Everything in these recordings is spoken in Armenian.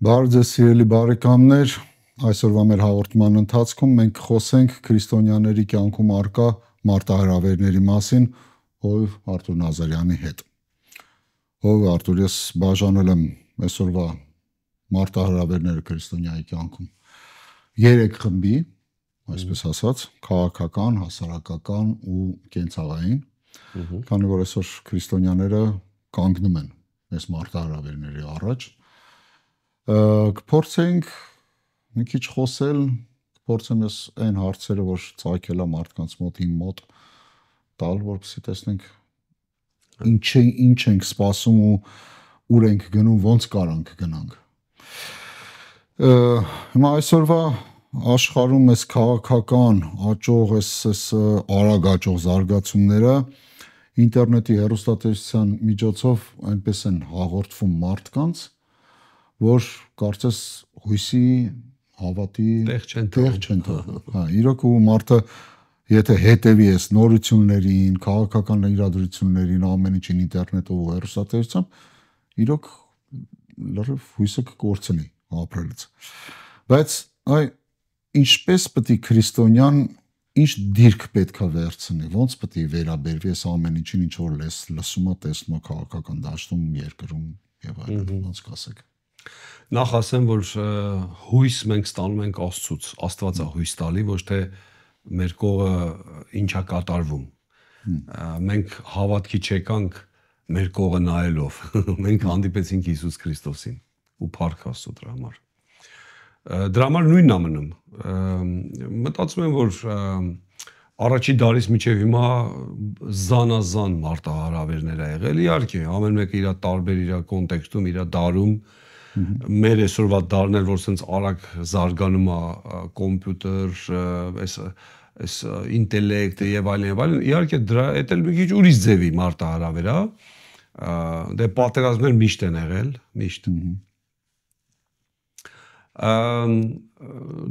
Բարև ձեզ սիրելի բարեկամներ, այսօրվա մեր հաղորդման ընթացքում մենք խոսենք քրիստոնյաների կյանքում առկա մարտահրավերների մասին ով Արտուր Նազարյանի հետ։ Ով Արտուր, ես բաժանել եմ այսօրվա մարտահրավերները քրիստոնյայի կյանքում 3 խմբի, այսպես ասած, քաղաքական, հասարակական ու կենցաղային, քանի որ այսօր քրիստոնյաները կանգնում են այս մարտահրավերների առաջ։ Կփորձենք մի քիչ խոսել, կփորձեմ ես այն հարցերը, որ ծագել է մարդկանց մոտ իմ մոտ տալ, որպեսզի տեսնենք ինչ ենք սպասում ու ուր ենք գնում, ոնց կարանք գնանք։ Հիմա այսօրվա աշխարհում այս քաղաքական աճող, այս արագ աճող զարգացումները ինտերնետի հեռուստատեսության միջոցով այնպես են հաղորդվում մարդկանց, որ կարծես հույսի, հավատի տեղ չեն թողնում։ Հա, իրոք ու մարդը եթե հետևի այս նորություններին, քաղաքական իրադրություններին, ամեն ինչին ինտերնետով ու հեռուստատեսությամբ, իրոք լրիվ հույսը կկորցնի ապրելուց։ Բայց ինչպես պետք է քրիստոնյան ինչ դիրք պետք է վերցնի, ոնց պետք է վերաբերվի այս ամեն ինչին, ինչ որ լսում է, տեսնում է քաղաքական դաշտում, երկրում եւ այլն, ոնց կասեք։ Նախ ասեմ, որ հույս մենք ստանում ենք Աստծուց, Աստված է հույս տալի, ոչ թե մեր կողը ինչա կատարվում։ Մենք հավատքի չեկանք մեր կողը նայելով, մենք հանդիպեցինք Հիսուս Քրիստոսին ու փառք Աստծո դրա համար։ Դրա համար նույնն է մնում։ Մտածում եմ, որ առաջի դարից մինչև հիմա զանազան մարտահրավերներ ա եղել, իհարկե, ամեն մեկը իր տարբեր իր կոնտեքստում, իր դարում մեր այսօրվա դարն էլ որ sense արագ զարգանում է կոմպյուտեր, այս ինտելեկտը եւ այլն, իհարկե դրա հետ էլ մի քիչ ուրիշ ձևի մարտահրավեր է, դե պատերազմներ միշտ են եղել, միշտ։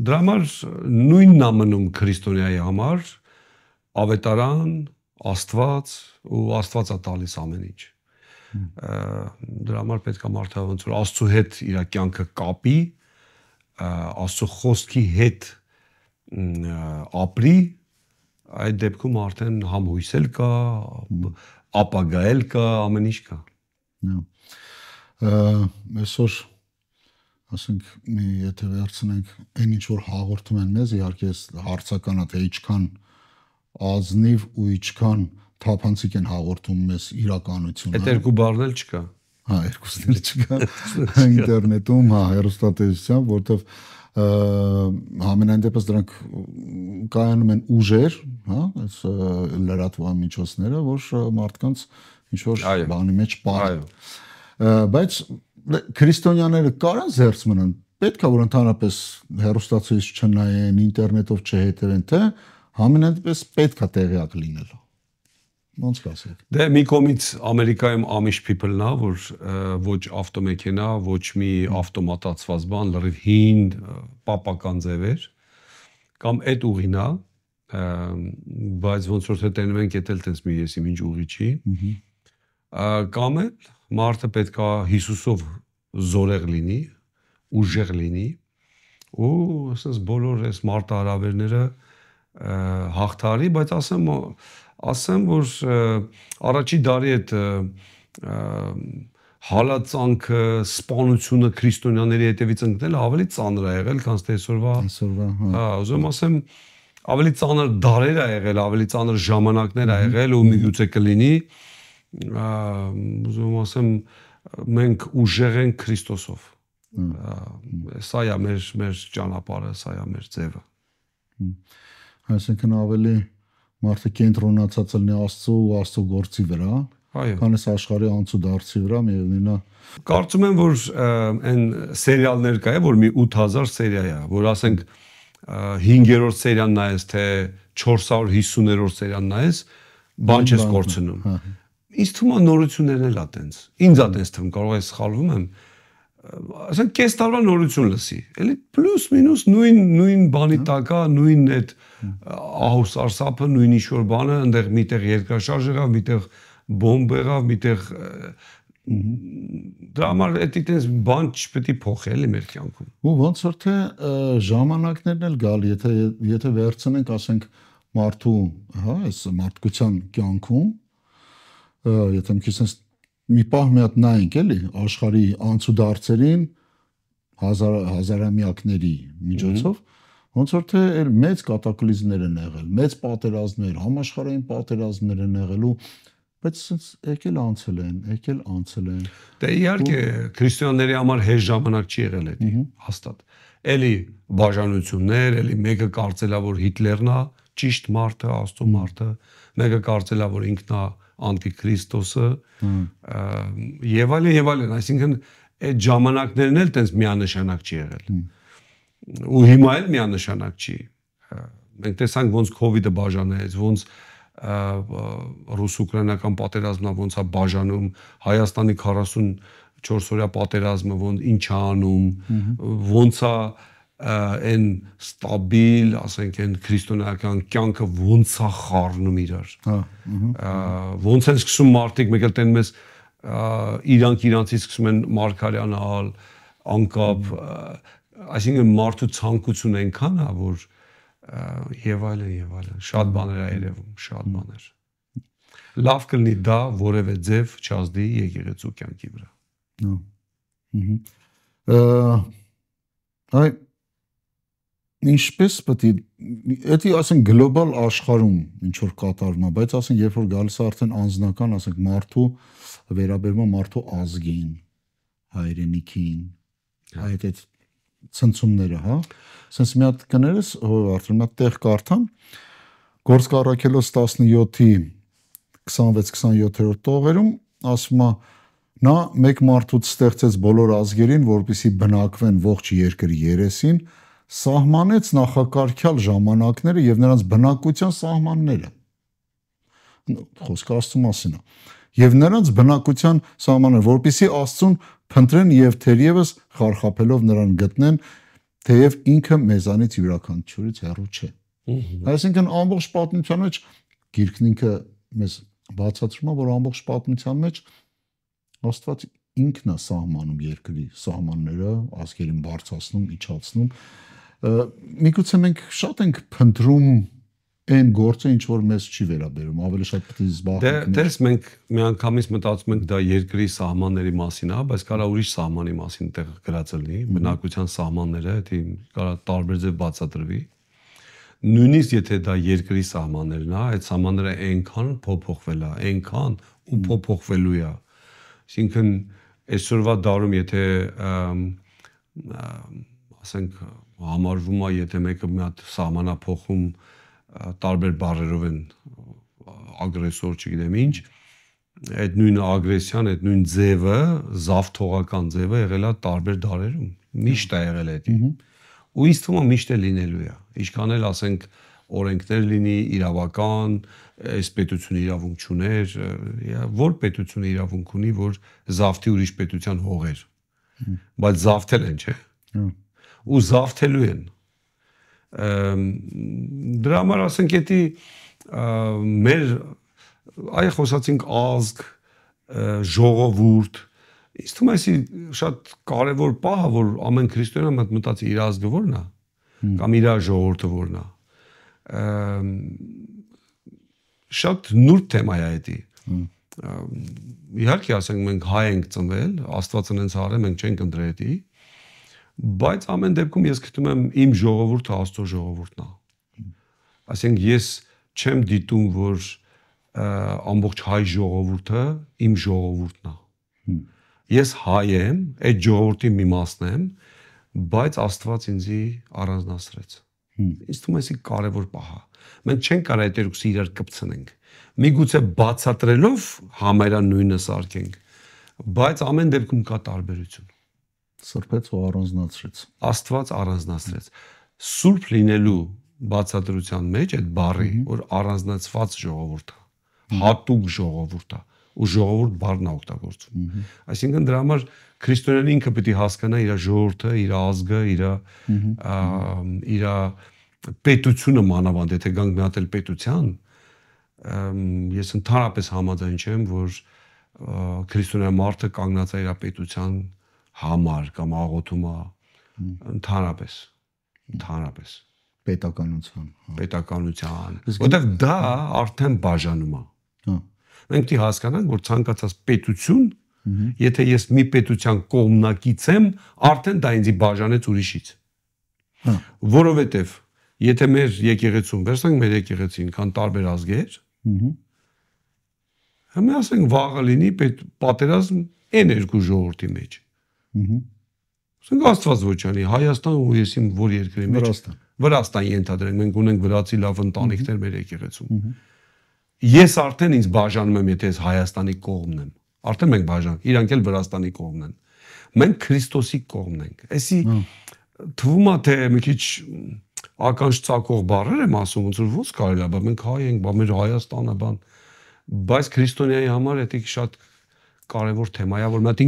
Դրա համար նույնն է մնում քրիստոնյայի համար, ավետարան, Աստված ու Աստված է տալիս ամեն ինչ։ Դրա համար պետք է մարդը ոնց որ Աստծո հետ իր կյանքը կապի, Աստծո խոսքի հետ ապրի, այդ դեպքում արդեն համ հույսել կա, ապագայել կա, ամեն ինչ կա։ Այսօր ասենք եթե վերցնենք այն ինչ որ հաղորդում են մեզ, իհարկե հարցական է թե ինչքան ազնիվ ու ինչքան թափանցիկ են հաղորդում մեզ իրականությունը։ Այդ երկու բառն էլ չկա։ Հա, երկուսն էլ չկա ինտերնետում, հա, հեռուստատեսությամբ, որտեվ համենայն դեպս դրանք կայանում են ուժեր, հա, այս լրատվական միջոցները, որ մարդկանց ինչ որ բանի մեջ պարեն։ Բայց քրիստոնյաները կարան զերծ մնան, պետք է որ ընդհանրապես հեռուստացույց չնայեն, ինտերնետով չհետևեն, թե համենայն դեպս պետք է տեղյակ լինել։ Ոնց կասեք։ Դե մի կողմից Ամերիկայում Amish people-ն է, որ ոչ ավտոմեքենա, ոչ մի ավտոմատացված բան, լրիվ հին պապական ձևեր, կամ այդ ուղին է, բայց ոնց որ թե տենում ենք էդ էլ տենց մի եսի ինչ ուղի չի, կամ էլ մարդը պետք է Հիսուսով զորեղ լինի, ուժեղ լինի, ու ասես բոլոր այս մարտահրավերները հաղթարի, բայց ասեմ, որ առաջի դարի այդ հալածանքը, սպանությունը քրիստոնյաների հետևից ընկնել ավելի ծանր է եղել, քան թե այսօրվա։ Հա, ուզում ասեմ, ավելի ծանր դարեր է եղել, ավելի ծանր ժամանակներ է եղել ու միգուցե կլինի, ուզում ասեմ, մենք ուժեղ ենք Քրիստոսով։ Սա է մեր ճանապարհը, սա է մեր ձևը։ Այսինքն ավելի մարդը կենտրոնացած լինի Աստծո ու Աստծո գործի վրա, քան այս աշխարհի անցուդարձի վրա, միևնույնն է։ Կարծում եմ, որ այն սերիալներ կա, որ մի 8000 սերիա է, որ ասենք 5-րդ սերիան նայես, թե 450-րդ սերիան նայես, բան չես կորցնում։ Ինձ թվում է նորություններն էլ է տենց։ Ինձ է տենց թվում, կարող է սխալվում եմ։ Ասենք կես տարվա նորություն լսի, էլի պլյուս մինուս նույն բանի տակ է, նույն այդ ահուս արսափը, նույն ինչ որ բանը, այնտեղ միտեղ երկրաշարժ եղավ, միտեղ բոմբ եղավ, միտեղ Դրա համար այդտենց բան չպետք է փոխի էլի մեր կյանքում։ Ու ոնց որ թե ժամանակներն էլ գալ, եթե վերցնենք, ասենք մարդու, հա, այս մարդկության կյանքում, եթե մի քիչ մի պահ մի հատ նայենք էլի աշխարհի անցուդարձերին հազարամյակների միջոցով, ոնց որ թե այլ մեծ կատակլիզմներ են եղել, մեծ պատերազմներ, համաշխարհային պատերազմներ են եղել ու բայց եկել անցել են։ Դե իհարկե քրիստոնյաների համար հեշտ ժամանակ չի եղել այդ, հաստատ։ Էլի բաժանություններ, էլի մեկը կարծել է որ Հիտլերն է ճիշտ մարդը, Աստծո մարդը, մեկը կարծել է որ ինքն է անտիքրիստոսը, եւ այլն, այսինքն այդ ժամանակներն էլ տենց միանշանակ չի եղել։ Ու հիմա էլ միանշանակ չի։ Մենք տեսանք ոնց COVID-ը բաժանեց, ոնց ռուս-ուկրաինական պատերազմը ոնց է բաժանում, Հայաստանի 44-օրյա պատերազմը ոնց ինչ է անում, ոնց է այն ստաբիլ, ասենք այն քրիստոնեական կյանքը ոնց է խառնում իրար։ Ոնց են սկսում մարդիկ, մեկ էլ տեն մեզ իրանցից սկսում են մարգարյանալ, անկապ, այսինքն մարդու ցանկություն այնքան է, որ եւ այլն, շատ բաներ է երևում, շատ բաներ։ Լավ կլինի դա որևէ ձև չազդի եկեղեցու կյանքի վրա։ Այ ինչպես պետք է, դա ասենք գլոբալ աշխարհում ինչ որ կատարվում է, բայց ասենք երբ որ գալիս է արդեն անձնական, ասենք մարդու վերաբերվում մարդու ազգին, հայրենիքին, այդ ցնցումները, հա։ Սենց մի հատ կներես, արդեն մի հատ տեղ կարդամ, Գործք առաքելոց 17-ի 26-27-րդ տողերում ասում է նա մեկ մարդուց ստեղծեց բոլոր ազգերին, որպեսզի բնակվեն ողջ երկրի երեսին, սահմանեց նախակարգյալ ժամանակները եւ նրանց բնակության սահմանները։ Խոսքը Աստծո մասին է։ Եվ նրանց բնակության սահմանները, որպեսզի Աստծուն փնտրեն եւ թերևս խարխափելով նրան գտնեն, թեև ինքը մեզանից յուրաքանչյուրից հեռու չէ։ Այսինքն ամբողջ պատմության մեջ գիրքն ինքը մեզ բացատրում է, որ ամբողջ պատմության մեջ Աստված ինքն է սահմանում երկրի սահմանները, ազգերին բարձրացնում, իջացնում։ Միգուցե մենք շատ ենք փնտրում այն գործը, ինչ որ մեզ չի վերաբերում, ավելի շատ պետք է զբաղվենք։ Դες մենք միանգամից մտածում ենք դա երկրի սահմանների մասին է, բայց կարա ուրիշ սահմանի մասին տեղ գրած լինի, բնակության սահմանները, դա կարա տարբեր ձև բացատրվի։ Նույնիսկ եթե դա երկրի սահմաններն է, այդ սահմանները այնքան փոփոխվել է, այնքան ու փոփոխվելու է։ Այսինքն այսօրվա դարում եթե ասենք համարվում է, եթե մեկը մի հատ սահմանա փոխում տարբեր բառերով են ագրեսոր, չգիտեմ ինչ, այդ նույն ագրեսիան, այդ նույն ձևը, զավթողական ձևը եղել է տարբեր դարերում, միշտ է եղել այդ։ Ու ինձ թվում է միշտ է լինելու է։ Ինչքան էլ ասենք օրենքներ լինի, իրավական, այս պետությունը իրավունք չուներ, որ պետությունը իրավունք ունի, որ զավթի ուրիշ պետության հողեր։ Բայց զավթել են, չէ՞։ Ու զավթելու են։ Դրա համար ասենք եթե մեր այ խոսացինք ազգ, ժողովուրդ, ինձ թվում է շատ կարևոր պահ է, որ ամեն քրիստոնյա մտածի իր ազգը որն է, կամ իր ժողովուրդը որն է։ Շատ նուրբ թեմա է դա։ Իհարկե ասենք մենք հայ ենք ծնվել, Աստված ինձ արել, մենք չենք ընտրել դա, բայց ամեն դեպքում ես գտնում եմ իմ ժողովուրդը Աստծո ժողովուրդն է։ Ասենք ես չեմ դիտում, որ ամբողջ հայ ժողովուրդը իմ ժողովուրդն է։ Ես հայ եմ, այդ ժողովրդի մի մասն եմ, բայց Աստված ինձի առանձնացրեց։ Ինձ թվում է դա կարևոր պահ է։ Մենք չենք կարող այդ երկուսը իրար կպցնենք։ Միգուցե բացատրելով համարյա նույնը սարքենք, բայց ամեն դեպքում կա տարբերություն։ Սրբեց ու առանձնացրեց։ Աստված առանձնացրեց։ Սուրբ լինելու բացատրության մեջ այդ բառի, որ առանձնացված ժողովուրդ է, հատուկ ժողովուրդ է, ու ժողովուրդ բառն է օգտագործվում։ Այսինքն դրա համար քրիստոնյան ինքը պետք է հասկանա իր ժողովուրդը, իր ազգը, իր պետությունը մանավանդ, եթե գանք մի հատ էլ պետության, ես ընդհանրապես համաձայն չեմ, որ քրիստոնյա մարդը կանգնած է իր պետության համար կամ աղոթում է ընդհանրապես պետականության, որտեղ դա արդեն բաժանում է։ Մենք պետք է հասկանանք, որ ցանկացած պետություն, եթե ես մի պետության կողմնակից եմ, արդեն դա ինձ բաժանեց ուրիշից։ Որովհետև եթե մեր եկեղեցում, վերցնենք մեր եկեղեցին, քան տարբեր ազգեր, Հիմա ասենք վաղը լինի պատերազմ այն երկու ժողովրդի մեջ։ Ասենք Աստված ոչ անի, Հայաստան ու ես իմ որ երկրի մեջ։ Վրաստան ենթադրենք, մենք ունենք վրացի լավ ընտանիքներ մեր եկեղեցում։ Ես արդեն ինձ բաժանում եմ, եթե ես Հայաստանի կողմն եմ։ Արդեն մենք բաժանում, իրանք էլ Վրաստանի կողմն են։ Մենք Քրիստոսի կողմն ենք։ Այսի թվում է թե մի քիչ ականջ ծակող բառեր եմ ասում, ոնց որ ո՞նց կարելի է, բայց մենք հայ ենք, բա մեր Հայաստանը բան Բայց քրիստոնյայի համար դա շատ կարևոր թեմա է, որ մատ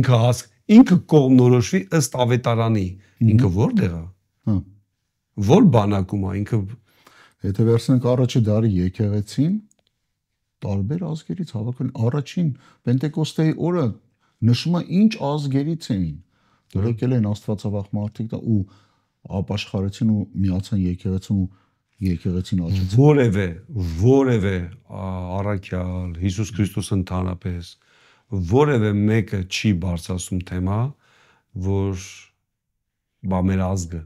ինքը կողմնորոշվի ըստ ավետարանի, ինքը որտեղ է։ Որ բանակում է ինքը Եթե վերցնենք առաջի դարի եկեղեցին, տարբեր ազգերից հավաքել առաջին Պենտեկոստեի օրը նշում է ինչ ազգերից էին։ Եկել են Աստվածավախ մարդիկ ու ապաշխարեցին ու միացան եկեղեցուն ու եկեղեցին աճեց։ Որևէ առաքյալ Հիսուս Քրիստոսը ընդհանրապես որևէ մեկը չի բարձրացում թեմա, որ բա մեր ազգը։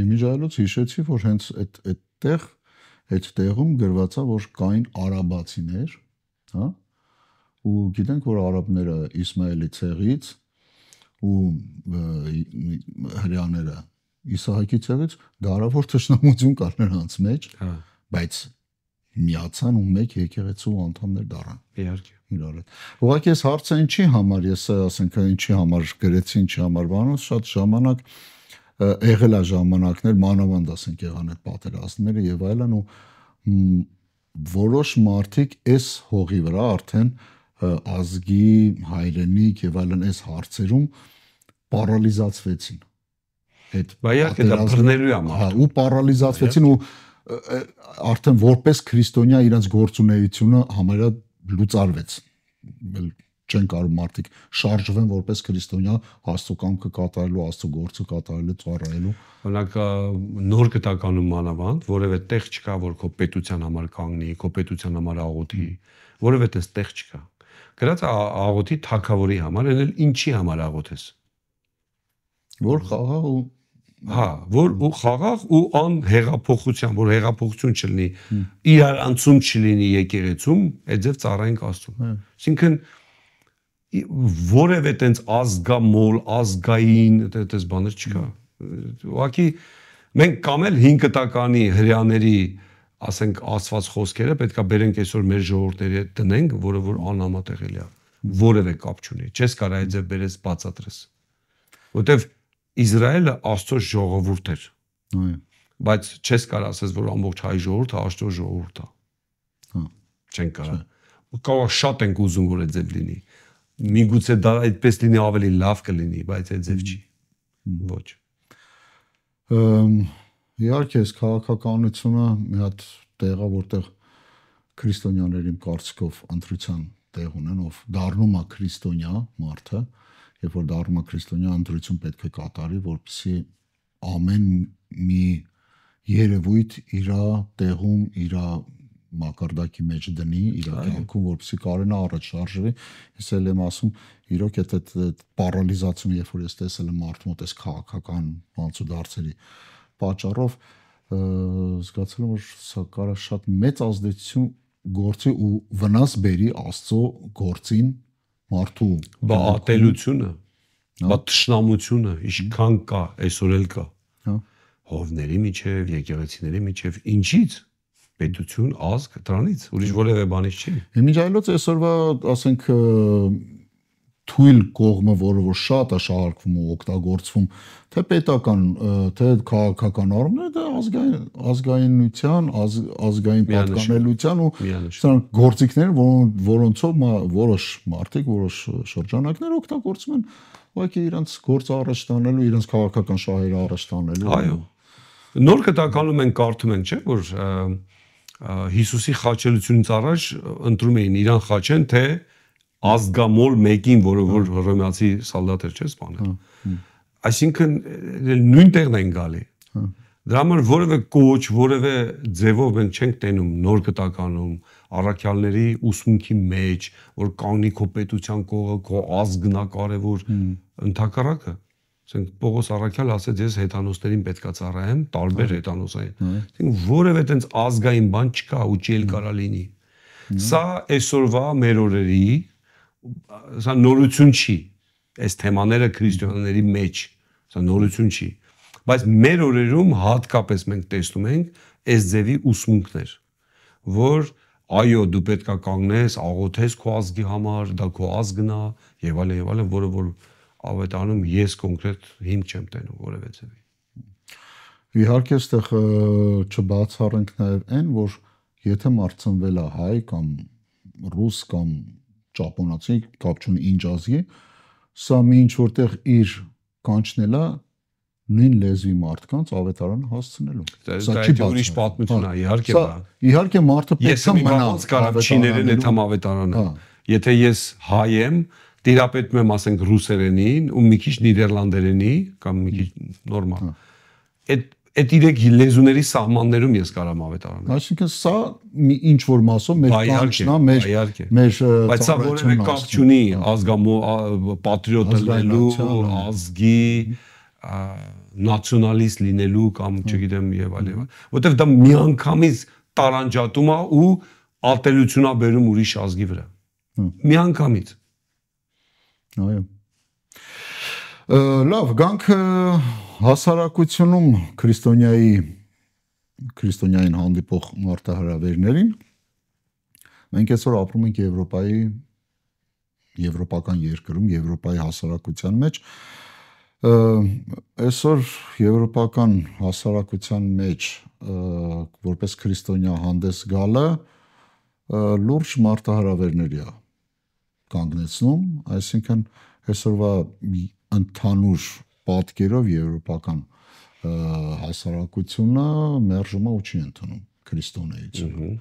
Իմիջայլոց հիշեցի, որ հենց այդ տեղում գրված է, որ կային արաբացիներ, հա, ու գիտենք, որ արաբները Իսմայելի ցեղից ու հրեաները Իսահակի ցեղից դարավոր թշնամություն կար նրանց մեջ, բայց միացան ու մեկ եկեղեցու անդամներ դառան։ Իհարկե։ Իրար հետ։ Ուղղակի այս հարցը ինչի համար, ես ասենք ինչի համար գրեցի, ինչի համար բանոց, շատ ժամանակ եղել է ժամանակներ, մանավանդ ասենք եղան այդ պատերազմները եւ այլն ու որոշ մարդիկ այս հողի վրա արդեն ազգի, հայրենիք եւ այլն այս հարցերում պարալիզացվեցին։ Իհարկե դա բռնելու է մարդը։ Ու պարալիզացվեցին ու արդեն որպես քրիստոնյա իրենց գործունեությունը համարյա լուծարվեց։ Չեն կարող մարդիկ շարժվեն որպես քրիստոնյա Աստծո կամքը կատարելու, Աստծո գործը կատարելու, ծառայելու։ Օրինակ նոր գտականում մանավանդ որևէ տեղ չկա, որ քո պետության համար կանգնի, քո պետության համար աղոթի, որևէ տեղ չկա։ Գրած աղոթի թագավորի համար, այն էլ ինչի համար աղոթես։ Որ խաղաղ ու որ ու խաղաղ ու անհեղափոխության, որ հեղափոխություն չլինի, իրարանցում չլինի եկեղեցում, այդ ձև ծառայենք Աստծուն։ Այսինքն որևէ տենց ազգամոլ, ազգային այդպես բաներ չկա։ Ուղղակի մենք կամ էլ 5 տականի հрьяաների, ասենք ասված խոսքերը պետքա բերենք այսօր մեր ժողովուրդների հետ տնենք, որը որ անհամատեղելի է։ Որևէ կապ չունի։ Չես կարող այդ ձև բերես բացատրես։ Որտեվ Իսրայելը Աստծո ժողովուրդ էր։ Բայց չես կարող ասես, որ ամբողջ հայ ժողովուրդը Աստծո ժողովուրդ է։ Չեն կարող։ Կարող շատ ենք ուզում, որ այդ ձև լինի։ Միգուցե դա այդպես լինի ավելի լավ կլինի, բայց այդ ձև չի։ Ոչ։ Իհարկե, այս քաղաքականությունը մի հատ տեղ է, որտեղ քրիստոնյաների կարծիքով ընտրության տեղ ունեն, ով դառնում է քրիստոնյա մարդը, երբ որ դառնում է քրիստոնյա, ընտրություն պետք է կատարի, որպեսզի ամեն մի երևույթ իր տեղում, իր մակարդակի մեջ դնի, իր կյանքում, որպեսզի կարողանա առաջ շարժվի։ Ես էլ եմ ասում, իրոք այդ պարալիզացիան, երբ որ ես տեսել եմ մարդու մոտ այս քաղաքական բանցուդարձերի պատճառով, զգացել եմ, որ սա կարող է շատ մեծ ազդեցություն գործի ու վնաս բերի Աստծո գործին մարդու բա ատելությունը, բա թշնամությունը ինչքան կա, այսօր էլ կա։ Հովների միջև, եկեղեցիների միջև, ինչից պետություն, ազգ, դրանից, ուրիշ որևէ բանից չի։ Իմիջայլոց այսօրվա, ասենք, թույլ կողմը, որը որ շատ է շահարկվում ու օգտագործվում, թե պետական, թե քաղաքական առումներ, դա ազգայնության, ազգային պատկանելիության ու սրանք գործիքներ, որոնցով որոշ մարդիկ, որոշ շրջանակներ օգտագործում են, ուղղակի իրենց գործը առաջ տանելու, իրենց քաղաքական շահերը առաջ տանելու։ Այո։ Նոր գտականում մենք կարդում ենք, չէ՞, որ Հիսուսի խաչելությունից առաջ ընտրում էին իրան խաչեն, թե ազգամոլ մեկին, որը որ հռոմեացի սալդատ էր, չէ՞ սպանել։ Այսինքն նույն տեղն են գալի։ Դրա համար որևէ կոչ, որևէ ձևով մենք չենք տենում նոր գտականում, առաքյալների ուսմունքի մեջ, որ կանգնի քո պետության կողը, քո ազգն է կարևոր, ընդհակառակը։ Ասենք Պողոս առաքյալ ասեց, ես հեթանոսներին պետքա ծառայեմ, տարբեր հեթանոսային։ Ասենք որևէ տենց ազգային բան չկա ու չի էլ կարա լինի։ Սա այսօրվա մեր օրերի, սա նորություն չի։ Այս թեմաները քրիստոնյաների մեջ, սա նորություն չի։ Բայց մեր օրերում հատկապես մենք տեսնում ենք այս ձևի ուսմունքներ, որ այո, դու պետքա կանգնես, աղոթես քո ազգի համար, դա քո ազգն է, եւ այլն, որը որ ավետարանում ես կոնկրետ հիմք չեմ տենում որևէ ձևի։ Իհարկե, այստեղ չբացառենք նաեւ այն, որ եթե մարդ ծնվել է հայ կամ ռուս կամ ճապոնացի, կապ չունի ինչ ազգի, սա մի ինչ որտեղ իր կանչնել է նույն լեզվի մարդկանց ավետարանը հասցնելու։ Սա չի ուրիշ պատմություն է, իհարկե բա։ Իհարկե մարդը պետք է մնա կարամ չիներեն այդ համ ավետարանը։ Եթե ես հայ եմ, տիրապետում եմ, ասենք, ռուսերենին ու մի քիչ նիդերլանդերենի կամ մի քիչ նորմալ։ Այդ իրեք լեզուների սահմաններում ես կարամ ավետարանը։ Այսինքն սա մի ինչ որ մասով մեր կանչն է, մեր բայց սա որևէ կապ չունի ազգամոլ պատրիոտ լինելու, ազգի նացիոնալիստ լինելու կամ չգիտեմ եւ այլն, որտեվ դա միանգամից տարանջատում է ու ատելություն է բերում ուրիշ ազգի վրա։ Միանգամից։ Այո։ Լավ, գանք հասարակությունում քրիստոնյային հանդիպող մարտահրավերներին։ Մենք այսօր ապրում ենք եվրոպական երկրում, Եվրոպայի հասարակության մեջ։ Այսօր եվրոպական հասարակության մեջ որպես քրիստոնյա հանդես գալը լուրջ մարտահրավերների է կանգնեցնում, այսինքն այսօրվա ընդհանուր պատկերով եվրոպական հասարակությունը մերժում է ու չի ընդունում քրիստոնեությունը։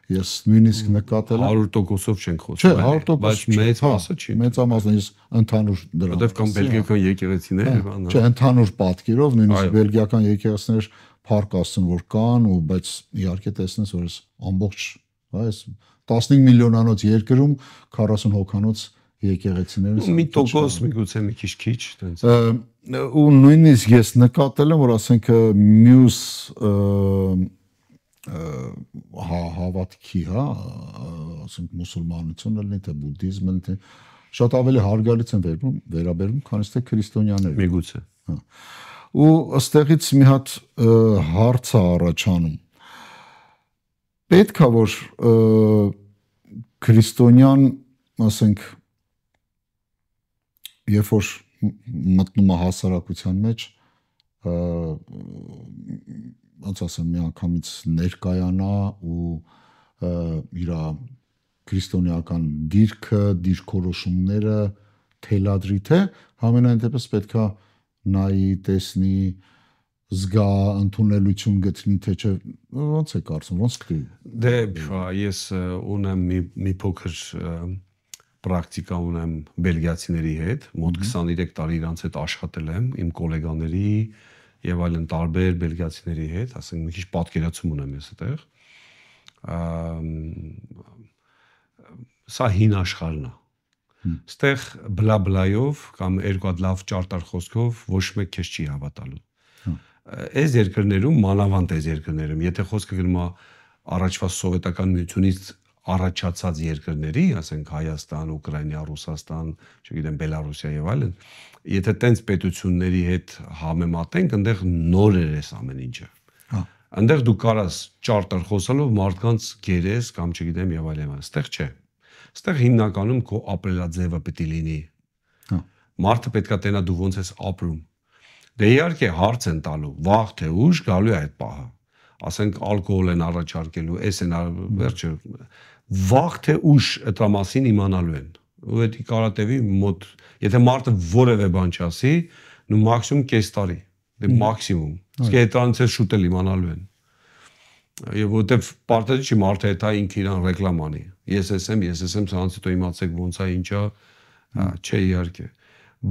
Ես նույնիսկ նկատել եմ 100%-ով չենք խոսում, բայց մեծ մասը չի։ Մեծամասն ես ընդհանուր դրա։ Որտեվ կամ բելգիական եկեղեցիներ, բանը։ Չէ, ընդհանուր պատկերով նույնիսկ բելգիական եկեղեցիներ փառք Աստծուն որ կան ու բայց իհարկե տեսնես որ այս ամբողջ, այս 15 միլիոնանոց երկրում 40 հոգանոց եկեղեցիները մի տոկոս միգուցե մի քիչ տենց։ Ու նույնիսկ ես նկատել եմ որ ասենք մյուս հավատքի, հա, ասենք մուսուլմանությունը լինի, թե բուդդիզմը լինի, շատ ավելի հարգալից են վերաբերվում, քան թե քրիստոնյաները։ Միգուցե։ Ու ըստեղից մի հատ հարց է առաջանում։ Պետք է որ քրիստոնյան, ասենք, երբ որ մտնում է հասարակության մեջ, ոնց ասեմ, միանգամից ներկայանա ու իր քրիստոնեական դիրքը, դիրքորոշումները թելադրի, թե համենայն դեպս պետք է նայի, տեսնի, զգա, ընդունելություն գտնի, թե չէ, ոնց է կարծում, ոնց կլինի։ Դե ես ունեմ մի փոքր պրակտիկա ունեմ բելգիացիների հետ, մոտ 23 տարի իրանց հետ աշխատել եմ, իմ գոլեգաների եւ այլն տարբեր բելգիացիների հետ, ասենք մի քիչ պատկերացում ունեմ ես այդտեղ։ Սա հին աշխարհն է։ Ստեղ բլա-բլայով կամ երկու հատ լավ ճարտար խոսքով ոչ մեկ քեզ չի հավատալու։ Այս երկրներում, մանավանդ այս երկրներում, եթե խոսքը գնում է առաջվա սովետական միությունից առաջացած երկրների, ասենք Հայաստան, Ուկրաինա, Ռուսաստան, չգիտեմ, Բելարուսիա եւ այլն, եթե տենց պետությունների հետ համեմատենք, այնտեղ նոր է այս ամեն ինչը։ Այնտեղ դու կարաս ճարտար խոսալով մարդկանց գերես կամ չգիտեմ եւ այլն, այստեղ չէ։ Այստեղ հիմնականում քո ապրելաձևը պետք է լինի։ Մարդը պետքա տենա դու ոնց ես ապրում։ Դե իհարկե հարց են տալու, վաղ թե ուշ գալու է այդ պահը։ Ասենք ալկոհոլ են առաջարկելու, էս են վերջը վաղ թե ուշ դրա մասին իմանալու են։ Ու դա կարա տևի մոտ, եթե մարդը որևէ բան չասի, նու մաքսիմում կես տարի, դե մաքսիմում։ Իսկ դրանից էլ շուտ էլ իմանալու են։ Եվ որտեվ պարտադիր չի մարդը դա ինքը իրան ռեկլամ անի։ Ես եմ ցանցի դու իմացեք ոնց է ինչա, չէ իհարկե։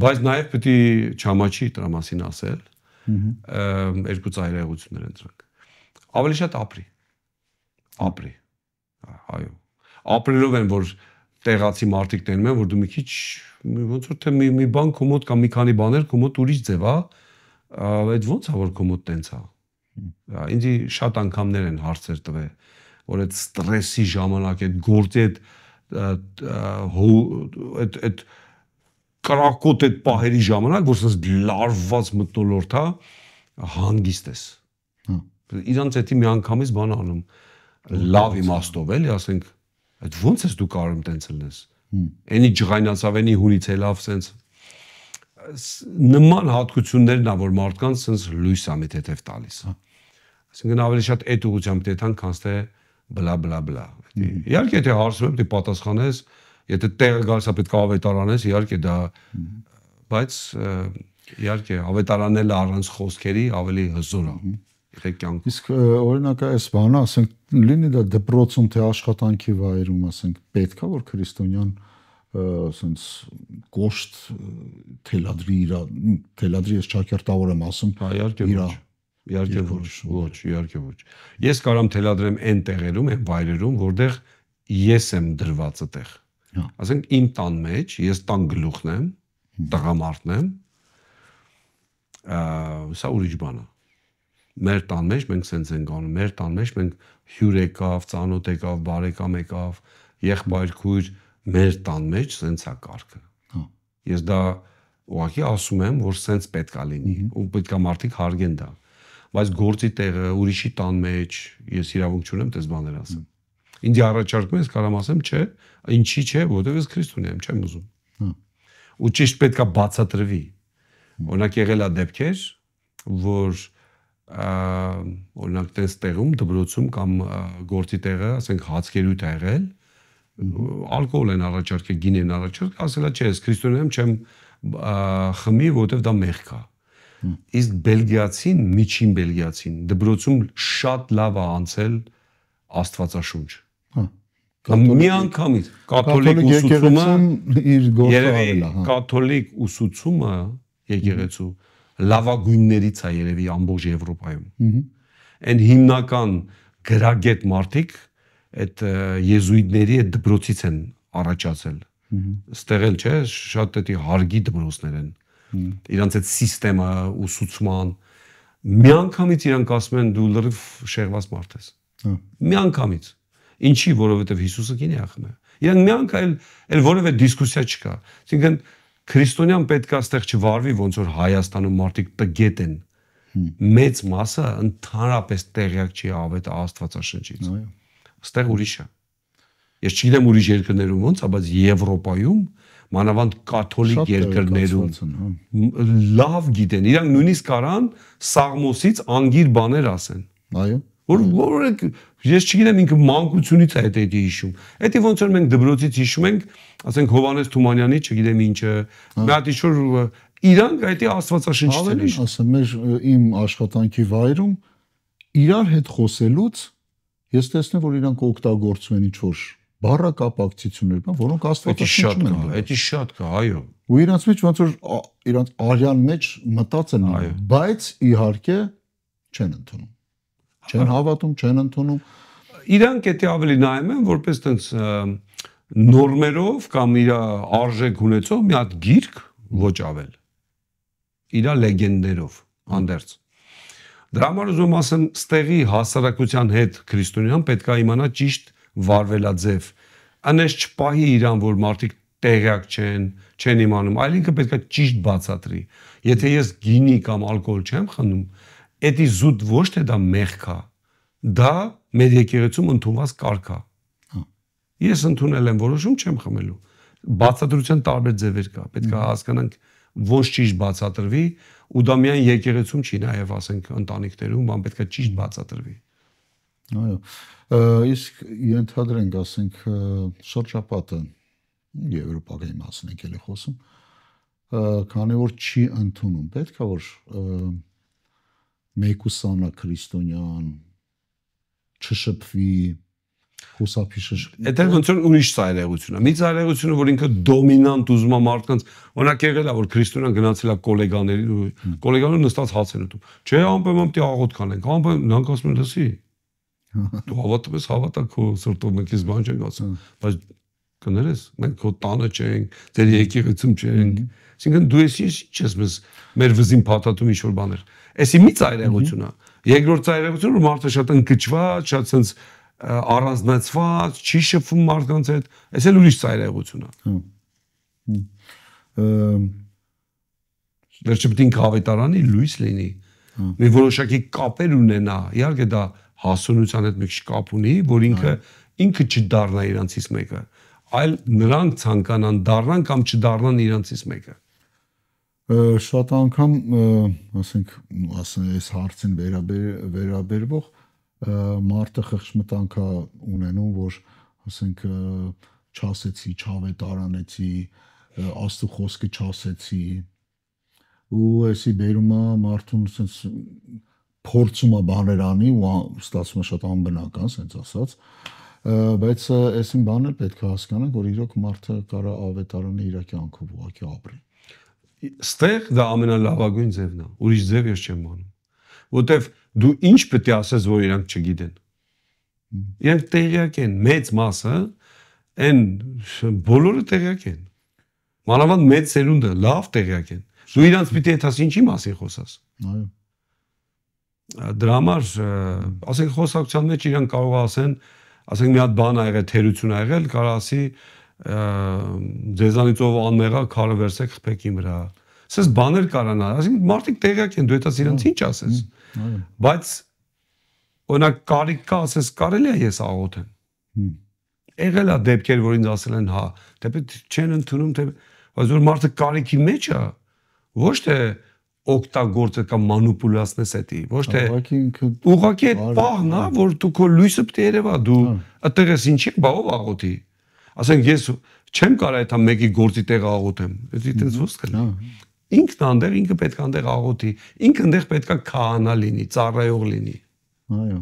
Բայց նաև պետք է չամաչի դրա մասին ասել։ Երկու ծայրահեղություններ են դրանք։ Ավելի շատ ապրի։ Այո։ Ապրելով են, որ տեղացի մարդիկ տենում են, որ դու մի քիչ ոնց որ թե մի բան կոմոդ կամ մի քանի բաներ կոմոդ ուրիշ ձև է, այդ ոնց է որ կոմոդ տենց է։ Ինձ շատ անգամներ են հարցեր տվել, որ այդ ստրեսի ժամանակ, այդ գործի այդ կրակոտ այդ պահերի ժամանակ, որ ասես լարված մթնոլորտ է, հանգիստ ես։ Իրանց էդի մի անգամից բան անում, լավ իմաստով էլի, ասենք, այդ ոնց ես դու կարող տենց լնես։ Էնի ջղայնացավենի հունից էլավ սենց նման հատկություններն ա, որ մարդկանց սենց լույս ա մի թեթև տալիս։ Այսինքն ավելի շատ այդ ուղղությամբ դետան, քան թե բլա բլա բլա։ Իհարկե եթե հարցում եմ, դու պատասխանես, եթե տեղը գալիս է պետք է ավետարանես, իհարկե դա, բայց իհարկե ավետարանելը առանց խոսքերի ավելի հզոր է։ Իսկ օրինակ այս բանը, ասենք, լինի դա դպրոցում թե աշխատանքի վայրում, ասենք, պետք է որ քրիստոնյան ասենց կոշտ թելադրի ես ճակերտավոր եմ ասում, իհարկե ոչ։ Ես կարամ թելադրեմ այն տեղերում, այն վայրերում, որտեղ ես եմ դրված այդտեղ։ Ասենք իմ տան մեջ, ես տան գլուխն եմ, տղամարդն եմ, սա ուրիշ բան է։ Մեր տան մեջ մենք սենց ենք անում, մեր տան մեջ մենք հյուր եկավ, ծանոթ եկավ, բարեկամ եկավ, եղբայրքույր, մեր տան մեջ սենց է կարգը։ Ես դա ուղղակի ասում եմ, որ սենց պետք է լինի, ու պետք է մարդիկ հարգեն դա։ Բայց գործի տեղը, ուրիշի տան մեջ, ես իրավունք չունեմ դες բաներ ասեմ։ Ինձ առաջարկում ես կարամ ասեմ, չէ, ինչի չէ, որովհետև ես քրիստոնյա եմ, չեմ ուզում։ Ու ճիշտ պետք է բացատրվի։ Օրինակ եղել է դեպքեր, որ օրինակ տես տեղում դպրոցում կամ գործի տեղը, ասենք հացկերույթ ա եղել, ալկոհոլ են առաջարկել, գին են առաջարկել, ասելա չէ, ես քրիստոնյա եմ, չեմ խմի, որովհետև դա մեղք է։ Իսկ բելգիացին, միջին բելգիացին դպրոցում շատ լավ է անցել Աստվածաշունչ։ Մի անգամից կաթոլիկ ուսուցումը իր գործը ավել է, կաթոլիկ ուսուցումը եկեղեցու լավագույններից է երևի ամբողջ Եվրոպայում։ Այն հիմնական գրագետ մարդիկ այդ եզուիտների այդ դպրոցից են առաջացել։ Ստեղ էլ չէ, շատ էդի հարգի դպրոցներ են։ Իրանց այդ սիստեմը ուսուցման մի անգամից իրանք ասում են դու լրիվ շեղված մարդ ես։ Մի անգամից։ Ինչի, որովհետև Հիսուսը գինի է խմել։ Իրանք մի անգամ էլ որևէ դիսկուսիա չկա։ Այսինքն քրիստոնյան պետք է այստեղ չվարվի, ոնց որ Հայաստանում մարդիկ տգետ են։ Մեծ մասը ընդհանրապես տեղյակ չի ավետ Աստվածաշնչից։ Այստեղ ուրիշ է։ Ես չգիտեմ ուրիշ երկրներում ոնց է, բայց Եվրոպայում, մանավանդ կաթոլիկ երկրներում լավ գիտեն։ Իրանք նույնիսկ կարան Սաղմոսից անգիր բաներ ասեն։ Այո։ Որ ես չգիտեմ ինքը մանկությունից է դա հիշում։ Դա ոնց որ մենք դպրոցից հիշում ենք, ասենք Հովհաննես Թումանյանի, չգիտեմ ինչը, մի հատ ինչ-որ իրանք դա Աստվածաշնչից են հիշում։ Ասեմ, մեր իմ աշխատանքի վայրում իրար հետ խոսելուց ես տեսնում որ իրանք օգտագործում են ինչ-որ բառակապակցություններ, որոնք Աստվածաշնչում են։ Դա շատ կա, այո։ Ու իրանց մեջ ոնց որ իրանց արյան մեջ մտած են, բայց իհարկե չեն ընդունում։ Չեն հավատում, չեն ընդունում։ Իրանք դա ավելի նայում են որպես տենց նորմերով կամ իր արժեք ունեցող մի հատ գիրք, ոչ ավել։ Իր լեգենդներով, հանդերձ։ Դրա համար ուզում ասեմ, ստեղի հասարակության հետ քրիստոնյան պետք է իմանա ճիշտ վարվելաձև։ Անես չպահի իրան, որ մարդիկ տեղյակ չեն իմանում, այլ ինքը պետք է ճիշտ բացատրի։ Եթե ես գինի կամ ալկոհոլ չեմ խմում, դա զուտ ոչ թե դա մեղք է, դա մեր եկեղեցում ընդունված կարգ է։ Ես ընդունել եմ որոշում չեմ խմելու։ Բացատրության տարբեր ձևեր կա, պետք է հասկանանք ոչ ճիշտ բացատրվի, ու դա միայն եկեղեցում չի, նաև ասենք ընտանիքներում, բան պետք է ճիշտ բացատրվի։ Այո։ Իսկ ենթադրենք, ասենք շրջապատը Եվրոպայի մասն ենք էլի խոսում, քանի որ չի ընդունում, պետք է որ մեկուսանա քրիստոնյան չշփվի, խուսափի շշկի։ Դա ոնց որ ուրիշ ծայրեղություն է։ Մի ծայրեղությունը, որ ինքը դոմինանտ ուզում է մարդկանց, օրինակ եղել է, որ քրիստոնյան գնացել է գոլեգաների ու գոլեգանը նստած հաց են ուտում։ Չէ, անպայման պետք է աղոթ կանենք։ Անպայման նրանք ասում են, լսի։ Դու հավատում ես, հավատա քո սրտով, մենք ես բան չենք ասում, բայց կներես, մենք քո տանը չենք, ձեր եկեղեցում չենք։ Այսինքն դու ես ինչ ես մեր վզին փաթաթում ինչ որ բաներ։ Էսի մի ծայրեղություն է։ Երկրորդ ծայրեղությունը, որ մարդը շատ ընկճված, շատ sense առանձնացված, չի շփվում մարդկանց հետ, այս էլ ուրիշ ծայրեղություն է։ Վերջը պետք է հավետարանի լույս լինի։ Մի որոշակի կապեր ունենա, իհարկե դա հասունության հետ մի քիչ կապ ունի, որ ինքը չդառնա իրանցից մեկը, այլ նրանք ցանկանան դառնան կամ չդառնան իրանցից մեկը։ Շատ անգամ, ասենք, այս հարցին վերաբերվող մարդը խղճ մտանք է ունենում, որ ասենք չասեցի, չավետարանեցի, Աստծո խոսքը չասեցի, ու էսի բերում է մարդուն sense փորձում է բաներ անի ու ստացվում է շատ անբնական, sense ասած, բայց այսին բանը պետք է հասկանանք, որ իրոք մարդը կարա ավետարանի իր կյանքով ուղղակի ապրի։ Ստեղ դա ամենալավագույն ձևն է, ուրիշ ձև ես չեմ անում, որտեվ դու ինչ պետք է ասես, որ իրանք չգիտեն։ Իրանք տեղյակ են, մեծ մասը, այն բոլորը տեղյակ են։ Մանավանդ մեծ սերունդը լավ տեղյակ են։ Դու իրանց պիտի հետաս ինչի մասին խոսաս։ Այո։ Դրա համար, ասենք խոսակցության մեջ իրանք կարող է ասեն, ասենք մի հատ բան ա եղել, թերություն ա եղել, կարող ասի ձեզանից ով անմեղա քարը վերցեք խփեք իմ վրա։ Սես բաներ կարանա, ասենք մարդիկ տեղյակ են, դու հետաս իրանց ինչ ասես։ Բայց օրինակ կարիք կա, ասես կարելի է ես աղոթեմ։ Եղել է դեպքեր, որ ինձ ասել են, հա, դեպի չեն ընդունում, բայց որ մարդը կարիքի մեջ է, ոչ թե օգտագործը կամ մանիպուլացնես էտի, ոչ թե ուղղակի այդ պահն է, որ դու քո լույսը պետք է երևա, դու այդտեղ ես ինչի, բա ով աղոթի։ Ասենք ես չեմ կարող այդ մեկի գործի տեղ աղոթեմ, դա դից ո՞ս կլինի։ Ինքն անդեղ, ինքը պետք է անդեղ աղոթի, ինքը անդեղ պետք է քահանա լինի, ծառայող լինի։ Այո։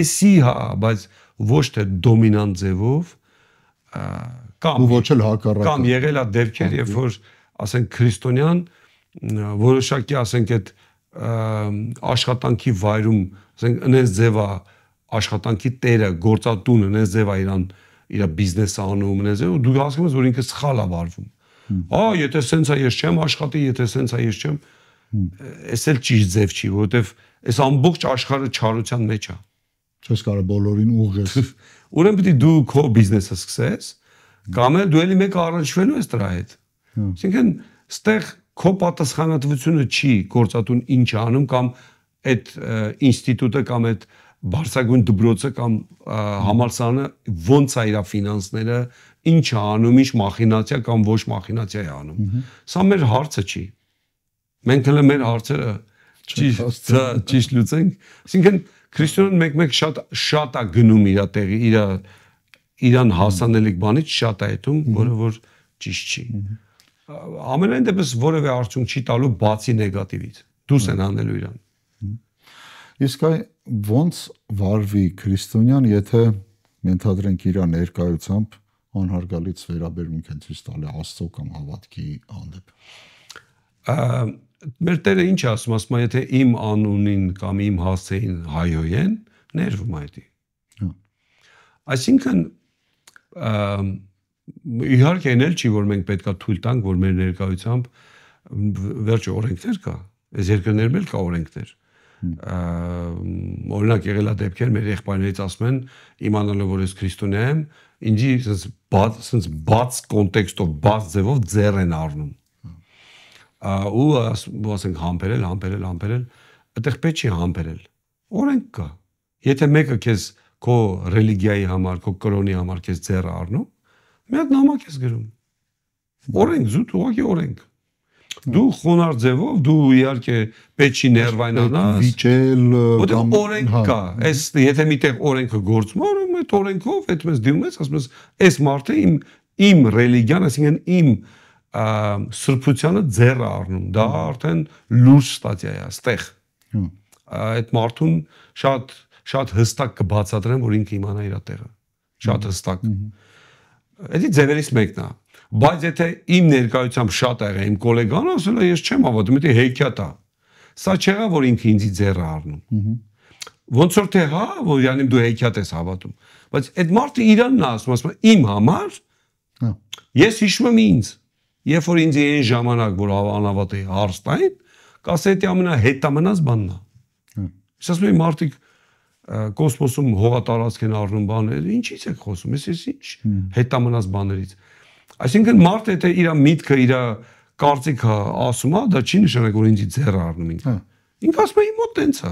Էսի հա, բայց ոչ թե դոմինանտ ձևով կամ ոչ էլ հակառակը։ Կամ եղել է դեպքեր, երբ որ ասենք քրիստոնյան որոշակի ասենք այդ աշխատանքի վայրում, ասենք այնպես ձև է աշխատանքի տերը, գործատունը, այնպես ձև է իր բիզնեսը անում, այնպես ու դու հասկանում ես, որ ինքը սխալ է վարվում։ Եթե սենց է ես չեմ աշխատի, եթե սենց է ես չեմ, էս էլ ճիշտ ձև չի, որովհետև այս ամբողջ աշխարհը չարության մեջ է։ Չես կարող բոլորին ուղղես։ Ուրեմն պետք է դու քո բիզնեսը սկսես, կամ էլ դու էլի մեկ առաջվելու ես դրա հետ։ Այսինքն, ստեղ քո պատասխանատվությունը չի գործատուն ինչ անում կամ այդ ինստիտուտը կամ այդ բարձրագույն դպրոցը կամ համալսարանը ոնց է իր ֆինանսները, ինչ է անում, ինչ մախինացիա կամ ոչ մախինացիա է անում։ Սա մեր հարցը չի։ Մենք հենց մեր հարցերը ճիշտ լուծենք։ Այսինքն քրիստոնեն մեկ շատ է գնում իր տեղի, իրան հասանելիք բանից շատ է այդում, որը որ ճիշտ չի։ Ամենայն դեպս որևէ արդյունք չի տալու բացի նեգատիվից։ Դուրս են անելու իրան։ Իսկ ոնց վարվի քրիստոնյան, եթե ենթադրենք իր ներկայությամբ անհարգալից վերաբերմունք են ցույց տալի Աստծո կամ հավատքի հանդեպ։ Մեր Տերը ինչ ասում, ասում է, եթե իմ անունին կամ իմ հասցեին հայոյեն, ներվում է դա։ Այսինքն իհարկե այն էլ չի, որ մենք պետք է թույլ տանք, որ մեր ներկայությամբ վերջը օրենքներ կա, այս երկրներում էլ կա օրենքներ։ Օրինակ եղել է դեպքեր, մեր եղբայրներից ասում են, իմանալով որ ես քրիստոնյա եմ, ինձի sense բաց կոնտեքստով, բաց ձևով ձեռ են առնում։ Ու ասենք համբերել, այդտեղ պետք չի համբերել։ Օրենք կա։ Եթե մեկը քեզ քո ռելիգիայի համար, քո կրոնի համար քեզ ձեռ առնում, մի հատ նամակ ես գրում։ Օրենք, զուտ ուղղակի օրենք։ Դու խոնար ձևով, դու իհարկե պետք չի ներվայնանաս։ Վիճել կամ օրենք կա։ Այս եթե միտեղ օրենքը գործում է, ուրեմն այդ օրենքով այդ մեզ դիմում ես, ասում ես, այս մարդը իմ ռելիգիան, այսինքն իմ սրբությանը ձեռ է առնում։ Դա արդեն լուրջ ստատիա է, ստեղ։ Այդ մարդուն շատ շատ հստակ կբացատրեմ, որ ինքը իմանա իր տեղը։ Շատ հստակ։ Էդի ձևերից մեկն է։ Բայց եթե իմ ներկայությամբ շատ ա եղել, իմ գոլեգան ասել է, ես չեմ հավատում, դա հեքիաթ է։ Սա չեղա, որ ինքը ինձի ձեռը առնում։ Ոնց որ թե հա, որ յանի դու հեքիաթ ես հավատում։ Բայց այդ մարդը իրանն է ասում, իմ համար ես հիշում եմ ինձ։ Երբ որ ինձ այն ժամանակ, որ անհավատ էի հարստային, կասեի ամենահետամնաց բանն է։ Ես ասում եմ մարդիկ կոսմոսում հողատարածք են առնում բաներ, ինչի՞ց եք խոսում, ես ինչ հետամնաց բաներից։ Այսինքն մարդը եթե իր միտքը, իր կարծիքը ասում է, դա չի նշանակում, որ ինձի ձեռը առնում ինքը։ Ինքը ասում է իմ մոտ տենց է։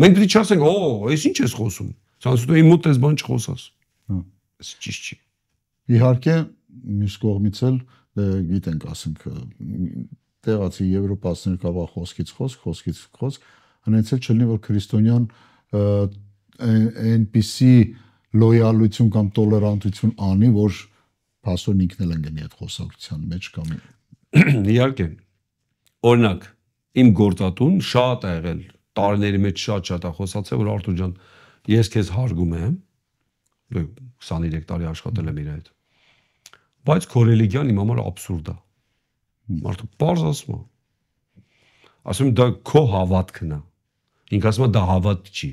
Մենք դրի չասենք, օ, ես ինչ ես խոսում։ Ցանց դու իմ մոտ ես բան չխոսաս։ Այս ճիշտ չի։ Իհարկե, մյուս կողմից էլ գիտենք, ասենք, տեղացի եվրոպացիներ կավա խոսքից խոսք, հենց էլ չլինի, որ քրիստոնյան այնպիսի լոյալություն կամ տոլերանտություն անի, որ փաստորեն ինքն էլ ընկնի այդ խոսակցության մեջ կամ իհարկե օրինակ իմ գործատուն շատ ա եղել տարիների մեջ շատ ա խոսացել որ Արտուր ջան ես քեզ հարգում եմ 23 տարի աշխատել եմ իր հետ բայց քո ռելիգիան իմ համար աբսուրդ է մարդը պարզ ասում դա քո հավատքն է ինքը ասում է դա հավատ չի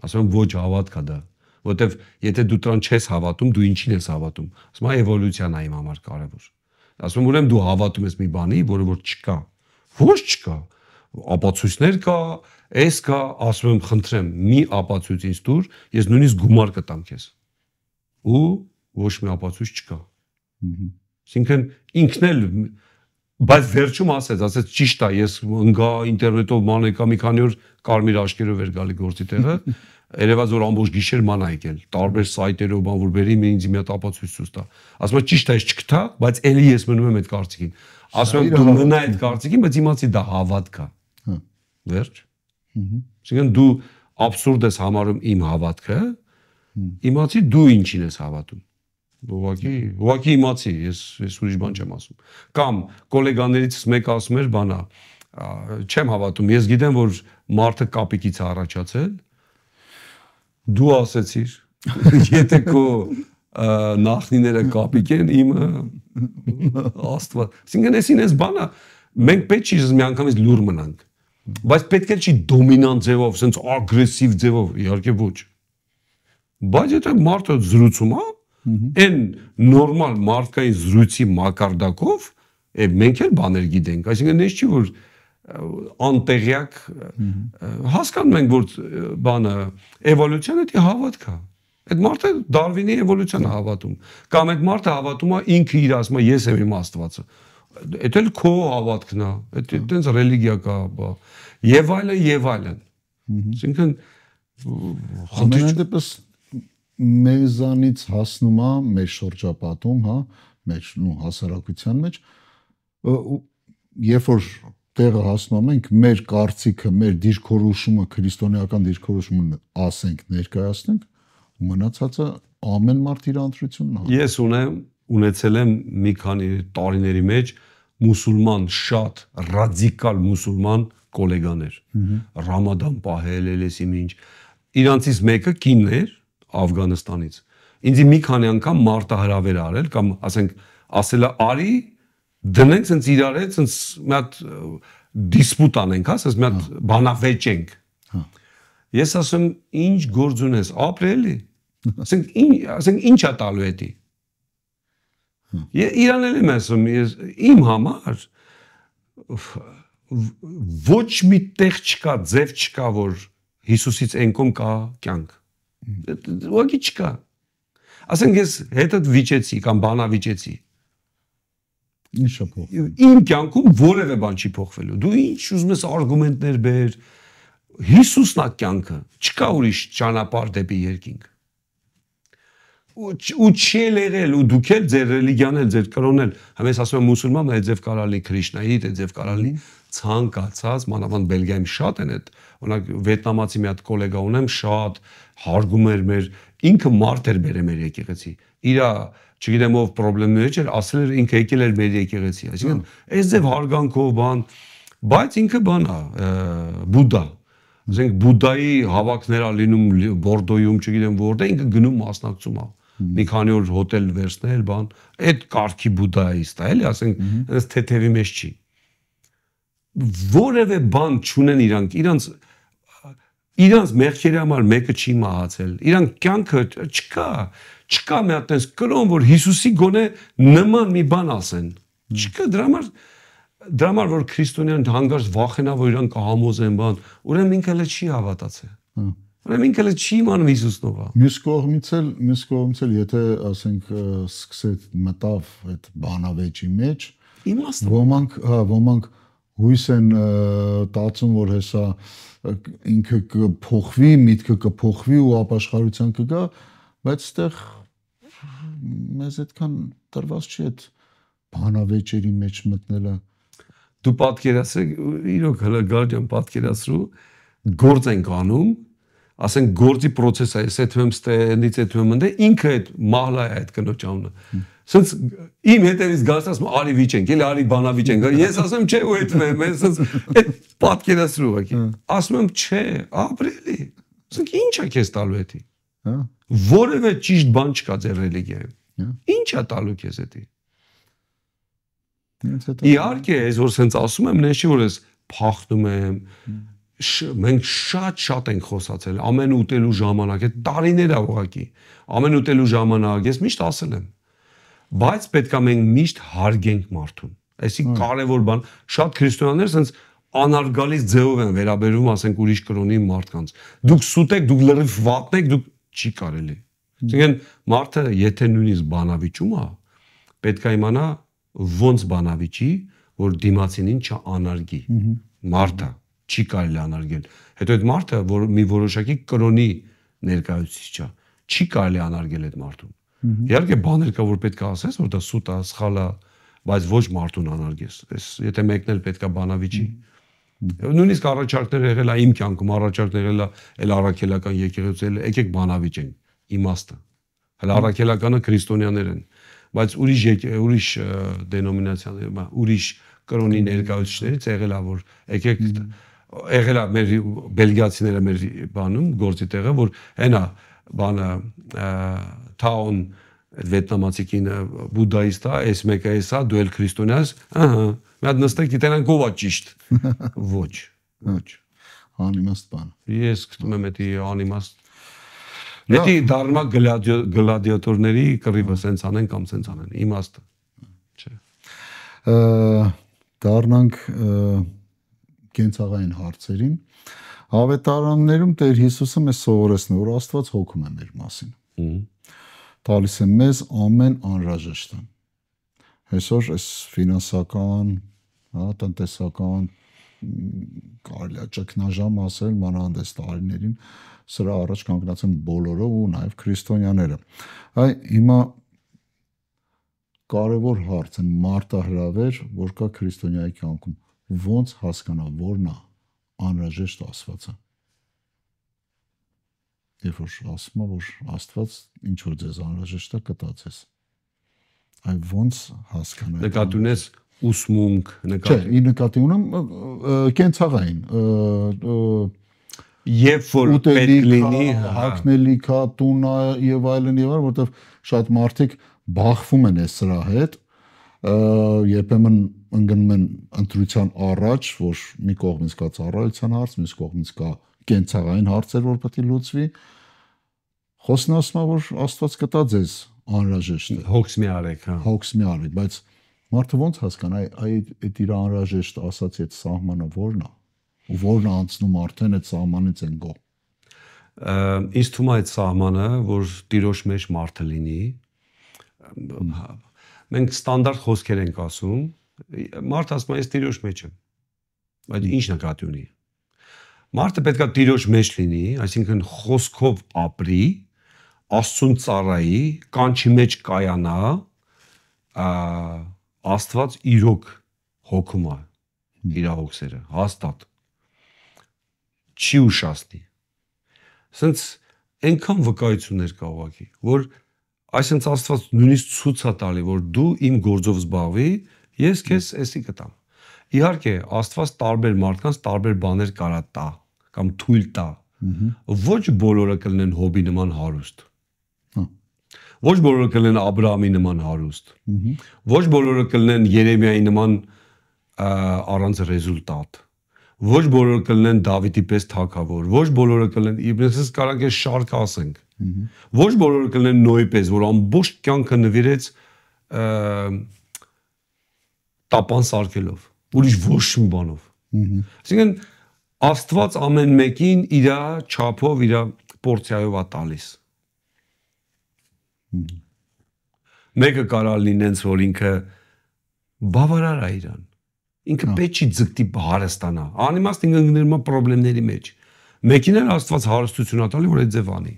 ասում ոչ հավատք է դա որտեվ եթե դու դրան չես հավատում դու ինչին ես հավատում ասում է էվոլյուցիան է իմ համար կարևոր ասում ուրեմն դու հավատում ես մի բանի որը որ չկա ոչ չկա ապացույցներ կա էս կա ասում եմ խնդրեմ մի ապացույց ինձ տուր ես նույնիսկ գումար կտամ քեզ ու ոչ մի ապացույց չկա այսինքն ինքն էլ բայց վերջում ասեց ճիշտ է ես ընկա ինտերնետով ման եկա մի քանի օր կարմիր աշկերով էր գալի գործի տեղը երևաց որ ամբողջ գիշեր ման ա եկել տարբեր սայթերով բան որ բերի ինձ մի հատ ապացույց ցույց տա ասում է ճիշտ է ես չգտա բայց էլի ես մնում եմ այդ կարծիքին ասում եմ դու մնա այդ կարծիքին բայց իմացի դա հավատք է վերջ այսինքն դու աբսուրդ ես համարում իմ հավատքը իմացի դու ինչին ես հավատում ուղղակի իմացի ես ուրիշ բան չեմ ասում կամ գոլեգաներից մեկը ասում էր բանա չեմ հավատում ես գիտեմ որ մարդը կապիկից է առաջացել դու ասեցիր եթե քո նախնիները կապիկ են իմը աստված այսինքն էս բանը մենք պետք չի մի անգամից լուր մնանք բայց պետք է չի դոմինանտ ձևով sense ագրեսիվ ձևով իհարկե ոչ բայց եթե մարդը զրուցում է այն նորմալ մարդկային զրույցի մակարդակով մենք էլ բաներ գիտենք այսինքն ես չի որ անտեղյակ հասկանում ենք որ բանը էվոլյուցիան դա հավատք է այդ մարդը Դարվինի էվոլյուցիան հավատում կամ այդ մարդը հավատում է ինքը իր ասում է ես եմ իմ աստվածը դա էլ քո հավատքն է դա այդպես ռելիգիա կա եւ այլն այսինքն ամեն դեպս մեզանից հասնում է մեր շրջապատում հա մեր հասարակության մեջ երբ որ տեղը հասնում ենք մեր կարծիքը մեր դիրքորոշումը քրիստոնեական դիրքորոշումը ասենք ներկայացնենք ու մնացածը ամեն մարդ իր ընտրությունն է ես ունեցել եմ մի քանի տարիների մեջ մուսուլման շատ ռադիկալ մուսուլման գոլեգաներ ռամադան պահել էլեսի ինչ իրանցից մեկը կինն էր Աֆղանստանից ինձ մի քանի անգամ մարտահրավեր արել կամ ասենք ասելա արի դնենք ցենց իրար հետ ցենց մի հատ դիսպուտ անենք, ասես մի հատ բանավեճենք։ Ես ասում ինչ գործ ունես, ապրելի։ Ասենք ինչա տալու էդի։ Իրան էլ եմ ասում, իմ համար ոչ մի տեղ չկա, ձև չկա, որ Հիսուսից ենկոմ կա կյանք։ Ուղղակի չկա։ Ասենք ես հետդ վիճեցի կամ բանավիճեցի։ Ինչա փոխվել։ Իմ կյանքում որևէ բան չի փոխվելու։ Դու ինչ ուզում ես արգումենտներ բեր։ Հիսուսն է կյանքը, չկա ուրիշ ճանապարհ դեպի երկինք։ Ու չի եղել ու դուք էլ ձեր ռելիգիան էլ ձեր կրոնել, համես ասում եմ մուսուլման, այդ ձև կարալի քրիշնայի, այդ ձև կարալի ցանկացած, մանավանդ Բելգիայում շատ են այդ, օրինակ վիետնամացի մի հատ գոլեգա ունեմ, շատ հարգում էր մեր, ինքը մարդ էր բերել մեր եկեղեցի։ Իրա չգիտեմ ով խնդիրներ էր, ասել էր ինքը եկել էր մեր եկեղեցի, այսինքն այս ձև հարգանքով բան, բայց ինքը բան է, Բուդդա։ ասենք Բուդդայի հավաքներ ա լինում Բորդոյում, չգիտեմ որտեղ, ինքը գնում մասնակցում ա։ Մի քանի օր հոտել վերցնել, բան, այդ կարգի բուդդայիստ է, էլի, ասենք, այնպես թեթևի մեջ չի։ Որևէ բան չունեն իրանց մեղքերի համար մեկը չի մահացել։ Իրանք կյանքը չկա մի հատ այնպես կրոն, որ Հիսուսի գոնե նման մի բան ասեն։ Չկա դրա համար որ քրիստոնյան հանգարց վախենա, որ իրանք կհամոզեն բան, ուրեմն ինքը էլ չի հավատացել։ Ուրեմն ինքը էլ չի իմանում Հիսուսնով։ Մյուս կողմից էլ եթե ասենք սկսեց մտավ այդ բանավեճի մեջ, իմաստը ոմանք հույս են տածում, որ հեսա ինքը կփոխվի, միտքը կփոխվի ու ապաշխարության կգա, բայց այդտեղ մեզ այդքան տրված չի այդ բանավեճերի մեջ մտնելը։ Դու պատկերացրեք, իրոք հələ գարդյան պատկերացրու, գործ ենք անում, ասենք գործի process-ը, ես այդում եմ ստենդից այդում եմ ընդ, ինքը այդ մահլա է այդ կնոջ անունը։ Սենց իմ հետևից գալիս ասում արի վիճենք, էլի արի բանավիճենք, ես ասում չէ ու այդում եմ, ես այդ պատկերացրու ուղղակի։ Ասում եմ չէ, ապրելի։ Ասենք ի՞նչ է քեզ տալու էդի։ Որևէ ճիշտ բան չկա ձեր ռելիգիայում։ Ի՞նչ է տալու քեզ էդի։ Իհարկե, ես որ սենց ասում եմ, նշի որ ես փախնում եմ, մենք շատ ենք խոսացել, ամեն ուտելու ժամանակ, այդ տարիներ ա ուղղակի, ամեն ուտելու ժամանակ, ես միշտ ասել եմ, բայց պետք է մենք միշտ հարգենք մարդուն, այսի կարևոր բան, շատ քրիստոնյաներ սենց անարգալից ձևով են վերաբերվում, ասենք ուրիշ կրոնի մարդկանց, դուք սուտ եք, դուք լրիվ վատն եք, դուք չի կարելի, այսինքն մարդը եթե նույնիսկ բանավիճում ա, պետք է իմանա ոնց բանավիճի, որ դիմացինին չանարգի, մարդը չի կարելի անարգել։ Հետո այդ մարդը, որ մի որոշակի կրոնի ներկայացուցիչ է, չի կարելի անարգել այդ մարդուն։ Իհարկե բաներ կա, որ պետք է ասես, որ դա սուտ է, սխալ է, բայց ոչ մարդուն անարգես։ Այս եթե մեկն էլ պետք է բանավիճի։ Նույնիսկ առաջարկներ եղել է իմ կյանքում, առաջարկներ եղել է այլ առաքելական եկեղեցու, եկեք բանավիճենք, իմաստը։ Հələ առաքելականը քրիստոնյաներ են, բայց ուրիշ դենոմինացիաներ, ուրիշ կրոնի ներկայացուցիչներից եղել է, որ եկեք եղել է մեր բելգիացիները մեր բանում գործի տեղը, որ հենա բանը թաուն վիետնամացի կինը բուդդայիստ է, այս մեկը էսա, դու էլ քրիստոնյա ես, ահա, մի հատ նստեք գիտենանք ով է ճիշտ։ Ոչ։ Անիմաստ բան։ Ես գտնում եմ էդի անիմաստ։ Էդի դառնա գլադիատորների կռիվը սենց անեն կամ սենց անեն, իմաստը։ Չէ։ Դառնանք կենցաղային հարցերին, ավետարաններում Տեր Հիսուսը մեզ սովորեցնում է, որ Աստված հոգում է մեր մասին։ Տալիս է մեզ ամեն անհրաժեշտը։ Այսօր այս ֆինանսական, տնտեսական կարելի է ճգնաժամ ասել մանավանդ տարիներին, սրա առաջ կանգնած են բոլորը ու նաև քրիստոնյաները։ Այ հիմա կարևոր հարց են մարտահրավեր, որ կա քրիստոնյայի կյանքում, ոնց հասկանա, որն է անհրաժեշտ Աստվածը։ Երբ որ ասում է, որ Աստված ինչ որ ձեզ անհրաժեշտ է կտա ձեզ։ Այ ոնց հասկանա։ Նկատի ունես ուսմունք, Չէ, ի նկատի ունեմ կենցաղային երբ որ պետք լինի հագնելիքա, տունը եւ այլն, որտեղ շատ մարդիկ բախվում են այս սրա հետ, երբեմն ընկնում են ընտրության առաջ, որ մի կողմից կա ծառայության հարց, մյուս կողմից կա կենցաղային հարցեր, որ պետք է լուծվի։ Խոսքն ասում է, որ Աստված կտա ձեզ անհրաժեշտը։ Հոգս մի արեք, հա։ Հոգս մի արեք, բայց մարդը ոնց հասկանա, այդ իր անհրաժեշտ ասացի այդ սահմանը որն է, ու որն է անցնում արդեն այդ սահմանից են գո։ Ինձ թվում է այդ սահմանը, որ Տիրոջ մեջ մարդը լինի, մենք ստանդարտ խոսքեր ենք ասում, մարդը ասում է, ես Տիրոջ մեջ եմ, բայց ինչ նկատի ունի։ Մարդը պետք է Տիրոջ մեջ լինի, այսինքն խոսքով ապրի, Աստծուն ծառայի, կանչի մեջ կայանա, Աստված իրոք հոգում է իր հոգսերը, հաստատ չի ուշացնի։ Սենց այնքան վկայություններ կա ուղղակի, որ այսինքն Աստված նույնիսկ ցույց է տալի, որ դու իմ գործով զբաղվի, ես քեզ էսի կտամ։ Իհարկե, Աստված տարբեր մարդկանց տարբեր բաներ կարա տա, կամ թույլ տա, ոչ բոլորը կլինեն Հոբի նման հարուստ։ Ոչ բոլորը կլինեն Աբրահամի նման հարուստ։ Ոչ բոլորը կլինեն Երեմիայի նման առանց ռեզուլտատ։ Ոչ բոլորը կլինեն Դավիթի պես թագավոր, ոչ բոլորը կլինեն, իբրեսից կարանք է շարք ասենք։ Ոչ բոլորը կլինեն Նոյի պես, որ ամբողջ կյանքը նվիրեց տապան սարքելով, ուրիշ ոչ մի բանով։ Այսինքն Աստված ամեն մեկին իր չափով, իր պորցիայով է տալիս։ Մեկը կարող լինենց, որ ինքը բավարար է իրան։ Ինքը պետք չի ձգտի հարստանա։ Անիմաստ ինքը գնում է խնդիրների մեջ։ Մեկին էլ Աստված հարստություն ա տալի, որ այդ ձև անի։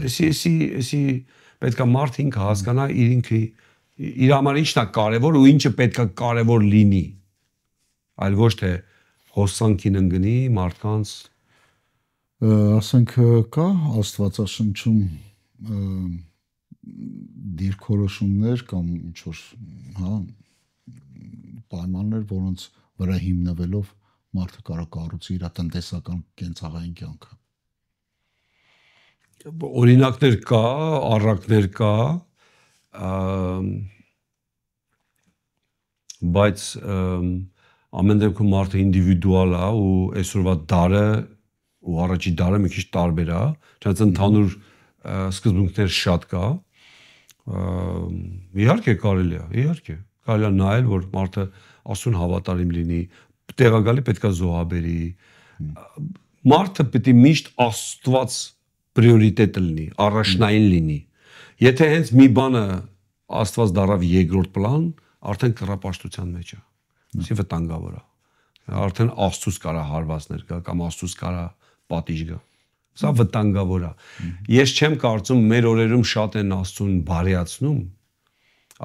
Էսի պետք է մարդ ինքը հասկանա իր ինքը իր համար ինչն է կարևոր ու ինչը պետք է կարևոր լինի։ Այլ ոչ թե հոսանքին ընկնի մարդկանց ասենք կա Աստվածաշնչում դիրքորոշումներ կամ ինչ որ պայմաններ, որոնց վրա հիմնվելով մարդը կարող կառուցի իր տնտեսական կենցաղային կյանքը։ Օրինակներ կա, առակներ կա, բայց ամեն դեպքում մարդը ինդիվիդուալ է ու այսօրվա դարը ու առաջի դարը մի քիչ տարբեր է, չնայած ընդհանուր սկզբունքներ շատ կա։ Իհարկե կարելի է նայել, որ մարդը Աստծուն հավատարիմ լինի, տեղակալի պետքա զոհաբերի։ Մարդը պետք է միշտ Աստված պրիորիտետը լինի, առաջնային լինի։ Եթե հենց մի բանը Աստված դարավ երկրորդ պլան, արդեն կռապաշտության մեջ է։ Սի վտանգավոր է։ Արդեն Աստծուց կարա հարվածներ գա կամ Աստծուց կարա պատիժ գա։ Սա վտանգավոր է։ Ես չեմ կարծում մեր օրերում շատ են Աստծուն բարիացնում։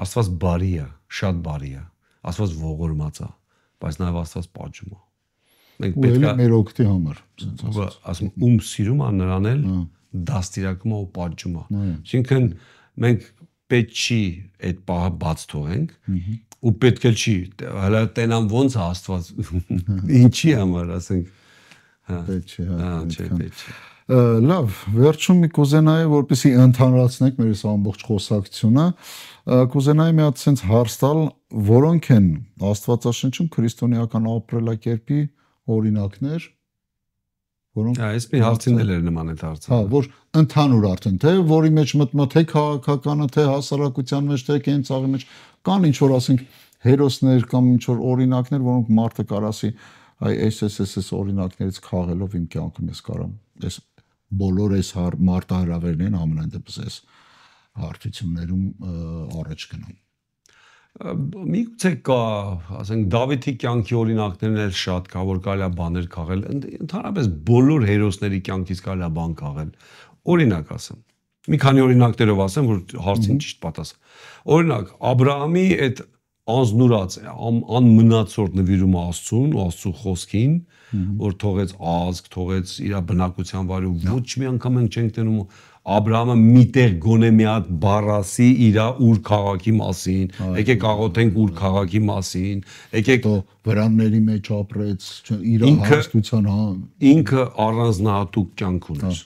Աստված բարի է, շատ բարի է։ Աստված ողորմած է, բայց նաև Աստված պատժում է։ Մենք պետք է մեր օգտի համար, ասում ում սիրում է նրան էլ դաստիարակում է ու պատժում է։ Այսինքն մենք պետք չի այդ պահը բաց թողենք ու պետք էլ չի հələ տենան ոնց է Աստված ինչի համար, ասենք, պետք չի, լավ, վերջում մի կուզենայի, որպեսզի ընդհանրացնենք մեր ամբողջ խոսակցությունը, կուզենայի մի հատ sense հարց տալ, որոնք են Աստվածաշնչում քրիստոնեական ապրելակերպի օրինակներ, որոնք այս մի հարցին էլ էր նման այդ հարցը։ Հա, որ ընդհանուր արդեն թե որի մեջ մտնում թե քաղաքականը, թե հասարակության մեջ, թե կենցաղի մեջ կան ինչ որ ասենք հերոսներ կամ ինչ որ օրինակներ, որոնք մարդը կարող ասի այս օրինակներից քաղելով իմ կյանքում ես կարամ այս բոլոր այս մարտահրավերներն ամենայն դեպս այս հարթություններում առաջ գնամ։ Միգուցե կա, ասենք Դավիթի կյանքի օրինակներն էլ շատ կա, որ կարելի է բաներ քաղել, ընդհանրապես բոլոր հերոսների կյանքից կարելի է բան քաղել։ Օրինակ ասեմ։ Մի քանի օրինակներով ասեմ, որ հարցին ճիշտ պատասխան։ Օրինակ, Աբրահամի այդ անznուրած, անմնացորդ նվիրումը Աստծուն ու Աստծու խոսքին, որ թողեց ազգ, թողեց իր բնակության վայրը, ոչ մի անգամ ենք չենք տենում Աբրահամը միտեղ գոնե մի հատ բառ ասի իր ուր քաղաքի մասին, եկեք աղոթենք ուր քաղաքի մասին, եկեք վրանների մեջ ապրեց, իր հարստության ինքը առանձնահատուկ կյանք ուներ։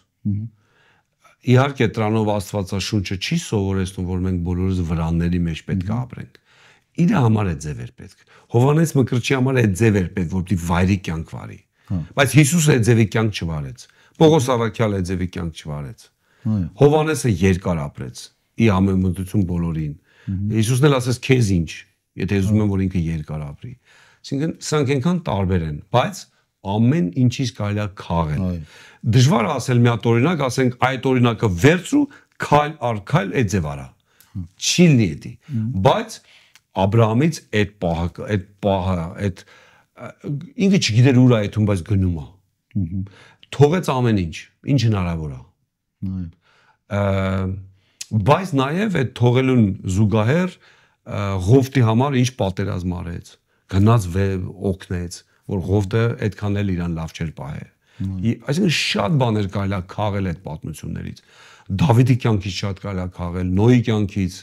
Իհարկե դրանով Աստվածաշունչը չի սովորեցնում, որ մենք բոլորս վրանների մեջ պետք է ապրենք։ Իր համար է ձև էր պետք։ Հովհաննես Մկրտչի համար է ձև էր պետք, որպեսզի վայրի կյանք վարի։ Բայց Հիսուսը այդ ձևի կյանք չվարեց։ Պողոս Առաքյալը այդ ձևի կյանք չվարեց։ Հովհաննեսը երկար ապրեց, ի համեմատություն բոլորին։ Հիսուսն էլ ասեց քեզ ինչ, եթե ուզում եմ որ ինքը երկար ապրի։ Այսինքն սրանք այնքան տարբեր են, բայց ամեն ինչից կարելի է քաղել։ Դժվար է ասել մի հատ օրինակ, ասենք այդ օրինակը վերցրու, քայլ առ քայլ այդ ձև արա։ Չի լինի դա։ Բայց Աբրահամից այդ պահը, ինքը չգիտեր ուր է այդում, բայց գնում է։ Թողեց ամեն ինչ, ինչ հնարավոր է։ Բայց նաև այդ թողելուն զուգահեռ Ղովտի համար ինչ պատերազմ արեց, գնաց օգնեց, որ Ղովտը այդքան էլ իրան լավ չէր պահել։ Այսինքն շատ բաներ կարելի է քաղել այդ պատմություններից։ Դավիթի կյանքից շատ կարելի է քաղել, Նոյի կյանքից,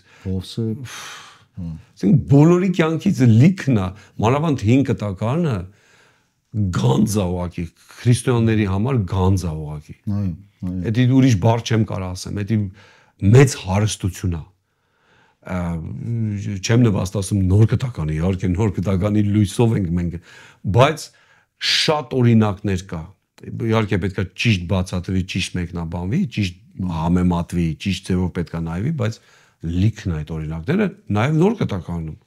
Այսինքն բոլորի կյանքից լիքն է, մանավանդ 5 տակարանը գանձ է ուղղակի քրիստոնյաների համար գանձ է ուղղակի։ Դա ուրիշ բառ չեմ կարող ասեմ, դա մեծ հարստություն է։ Չեմ նվաստացում նոր կտականի, իհարկե նոր կտականի լույսով ենք մենք, բայց շատ օրինակներ կա։ Իհարկե պետք է ճիշտ բացատրվի, ճիշտ մեկնաբանվի, ճիշտ համեմատվի, ճիշտ ձևով պետք է նայվի, բայց լիքն այդ օրինակները նաև նոր կտականում։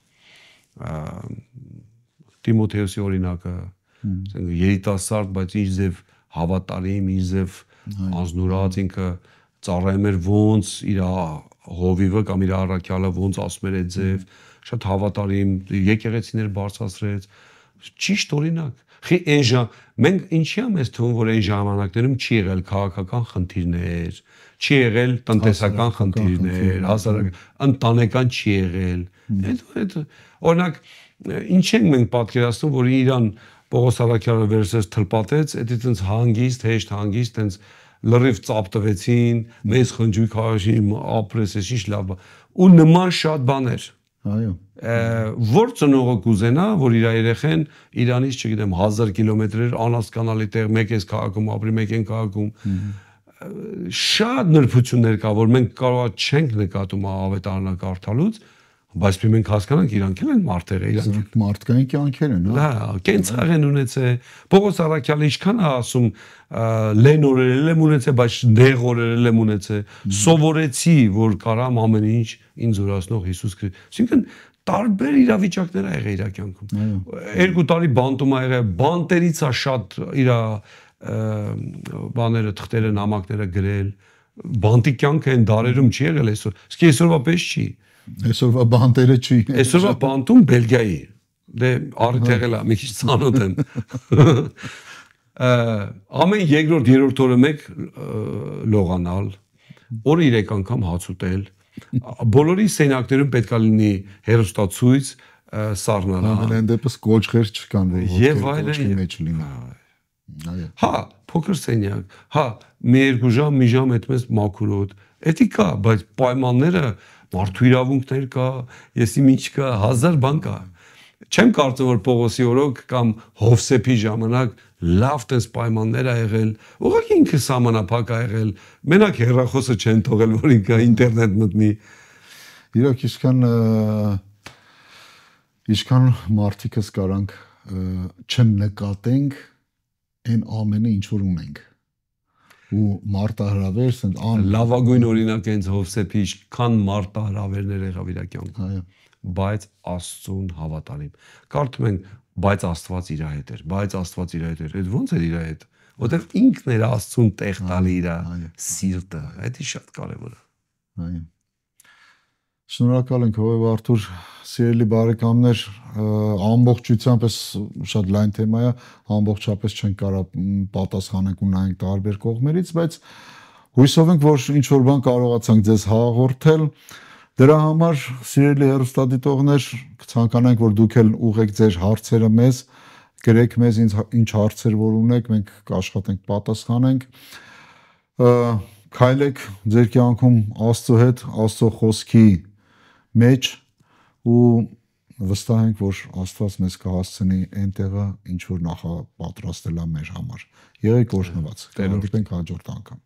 Տիմոթեոսի օրինակը, երիտասարդ, բայց ինչ ձև հավատարիմ, ինչ ձև անznուրած, ինքը ծառայում էր ոնց իր հովիվը կամ իր առաքյալը ոնց ասում էր այդ ձև, շատ հավատարիմ, եկեղեցիներ բարձրացրեց, ճիշտ օրինակ։ Մենք ինչի՞ է մեզ թվում, որ այն ժամանակներում չի եղել քաղաքական խնդիրներ, չի եղել տնտեսական խնդիրներ, ընտանեկան չի եղել։ Օրինակ, ինչ ենք մենք պատկերացնում, որ Իրան Պողոս առաքյալը վերցրեց թլպատեց, դա այդպես հանգիստ, հեշտ հանգիստ, այդպես լրիվ ծապտվեցին, մեծ խնջույք հարաշին, ապրես, ինչ լավ։ Ու նման շատ բաներ։ Այո։ Որ ծնողը կուզենա, որ իր երեխեն Իրանից, չգիտեմ, 1000 կիլոմետրեր անհասկանալի տեղ, մեկ էս քաղաքում ապրի, մեկ են քաղաքում։ Շատ նրբություններ կա, որ մենք կարող չենք նկատում ավետարանը կարդալուց, բայց մենք հասկանանք իրանք են մարդերը, իրանք մարդկային կյանքեր են, հա, կենցաղ են ունեցել։ Պողոս առաքյալը ինչքան է ասում լեն օրերել եմ ունեցել, բայց դեղ օրերել եմ ունեցել։ Սովորեցի, որ կարամ ամեն ինչ ինձ զորացնող Հիսուս Քրիստոս։ Այսինքն տարբեր իրավիճակներ ա եղել իր կյանքում։ 2 տարի բանտում ա եղել, բանտերից ա շատ իր բաները, թղթերը, նամակները գրել։ Բանտի կյանքը այն դարերում չի եղել այսօր։ Իսկ այսօրվա պես չի։ Այսօրվա բանտերը չի։ Այսօրվա բանտում Բելգիայի։ Դե առիթ եղել է, մի քիչ ծանոթ եմ։ Ամեն երկրորդ, երրորդ օրը մեկ լողանալ, օրը 3 անգամ հաց ուտել։ Բոլորի սենակներում պետք է լինի հերոստացույց, սառնարան։ Ամեն դեպս կոճղեր չկան, որ կոճղի մեջ լինի։ Հա, փոքր սենյակ, հա, մի 2 ժամ, մի ժամ այդպես մաքուրոտ։ Էդի կա, բայց պայմանները մարդու իրավունքներ կա, եսի ինչ կա, 1000 բան կա։ Չեմ կարծում, որ Պողոսի օրոք կամ Հովսեփի ժամանակ լավ տես պայմաններ ա եղել, ուղղակի ինքը սահմանափակ ա եղել, մենակ հեռախոսը չեն թողել, որ ինքը ինտերնետ մտնի։ Իրոք ինչքան մարդիկս կարանք չնկատենք այն ամենը ինչ որ ունենք։ Ու մարտահրավեր ասենք լավագույն օրինակ է հենց Հովսեփի ինչքան մարտահրավերներ եղավ իր կյանքում։ Այո։ Բայց Աստծուն հավատարիմ։ Կարդում ենք, բայց Աստված իր հետ էր, բայց Աստված իր հետ էր։ Այդ ո՞նց էր իր հետ։ Որտեվ ինքն էր Աստծուն տեղ տալի իր սիրտը։ Դա շատ կարևոր է։ Այո։ Շնորհակալ ենք Հովեւ Արթուր, սիրելի բարեկամներ, ամբողջությամբ էս շատ լայն թեմա է, ամբողջապես չենք կարող պատասխանենք ու նայենք տարբեր կողմերից, բայց հույսով ենք, որ ինչ որ բան կարողացանք ձեզ հաղորդել։ Դրա համար, սիրելի հեռուստադիտողներ, կցանկանանք, որ դուք էլ ուղղեք ձեր հարցերը մեզ, գրեք մեզ ինչ հարցեր որ ունեք, մենք կաշխատենք պատասխանենք։ Քայլեք ձեր կյանքում Աստծո հետ, Աստծո խոսքի մեջ ու վստահ ենք, որ Աստված մեզ կհասցնի այն տեղը, ինչ որ նախապատրաստել է մեր համար։ Եղեք օրհնված։ Կհանդիպենք հաջորդ անգամ։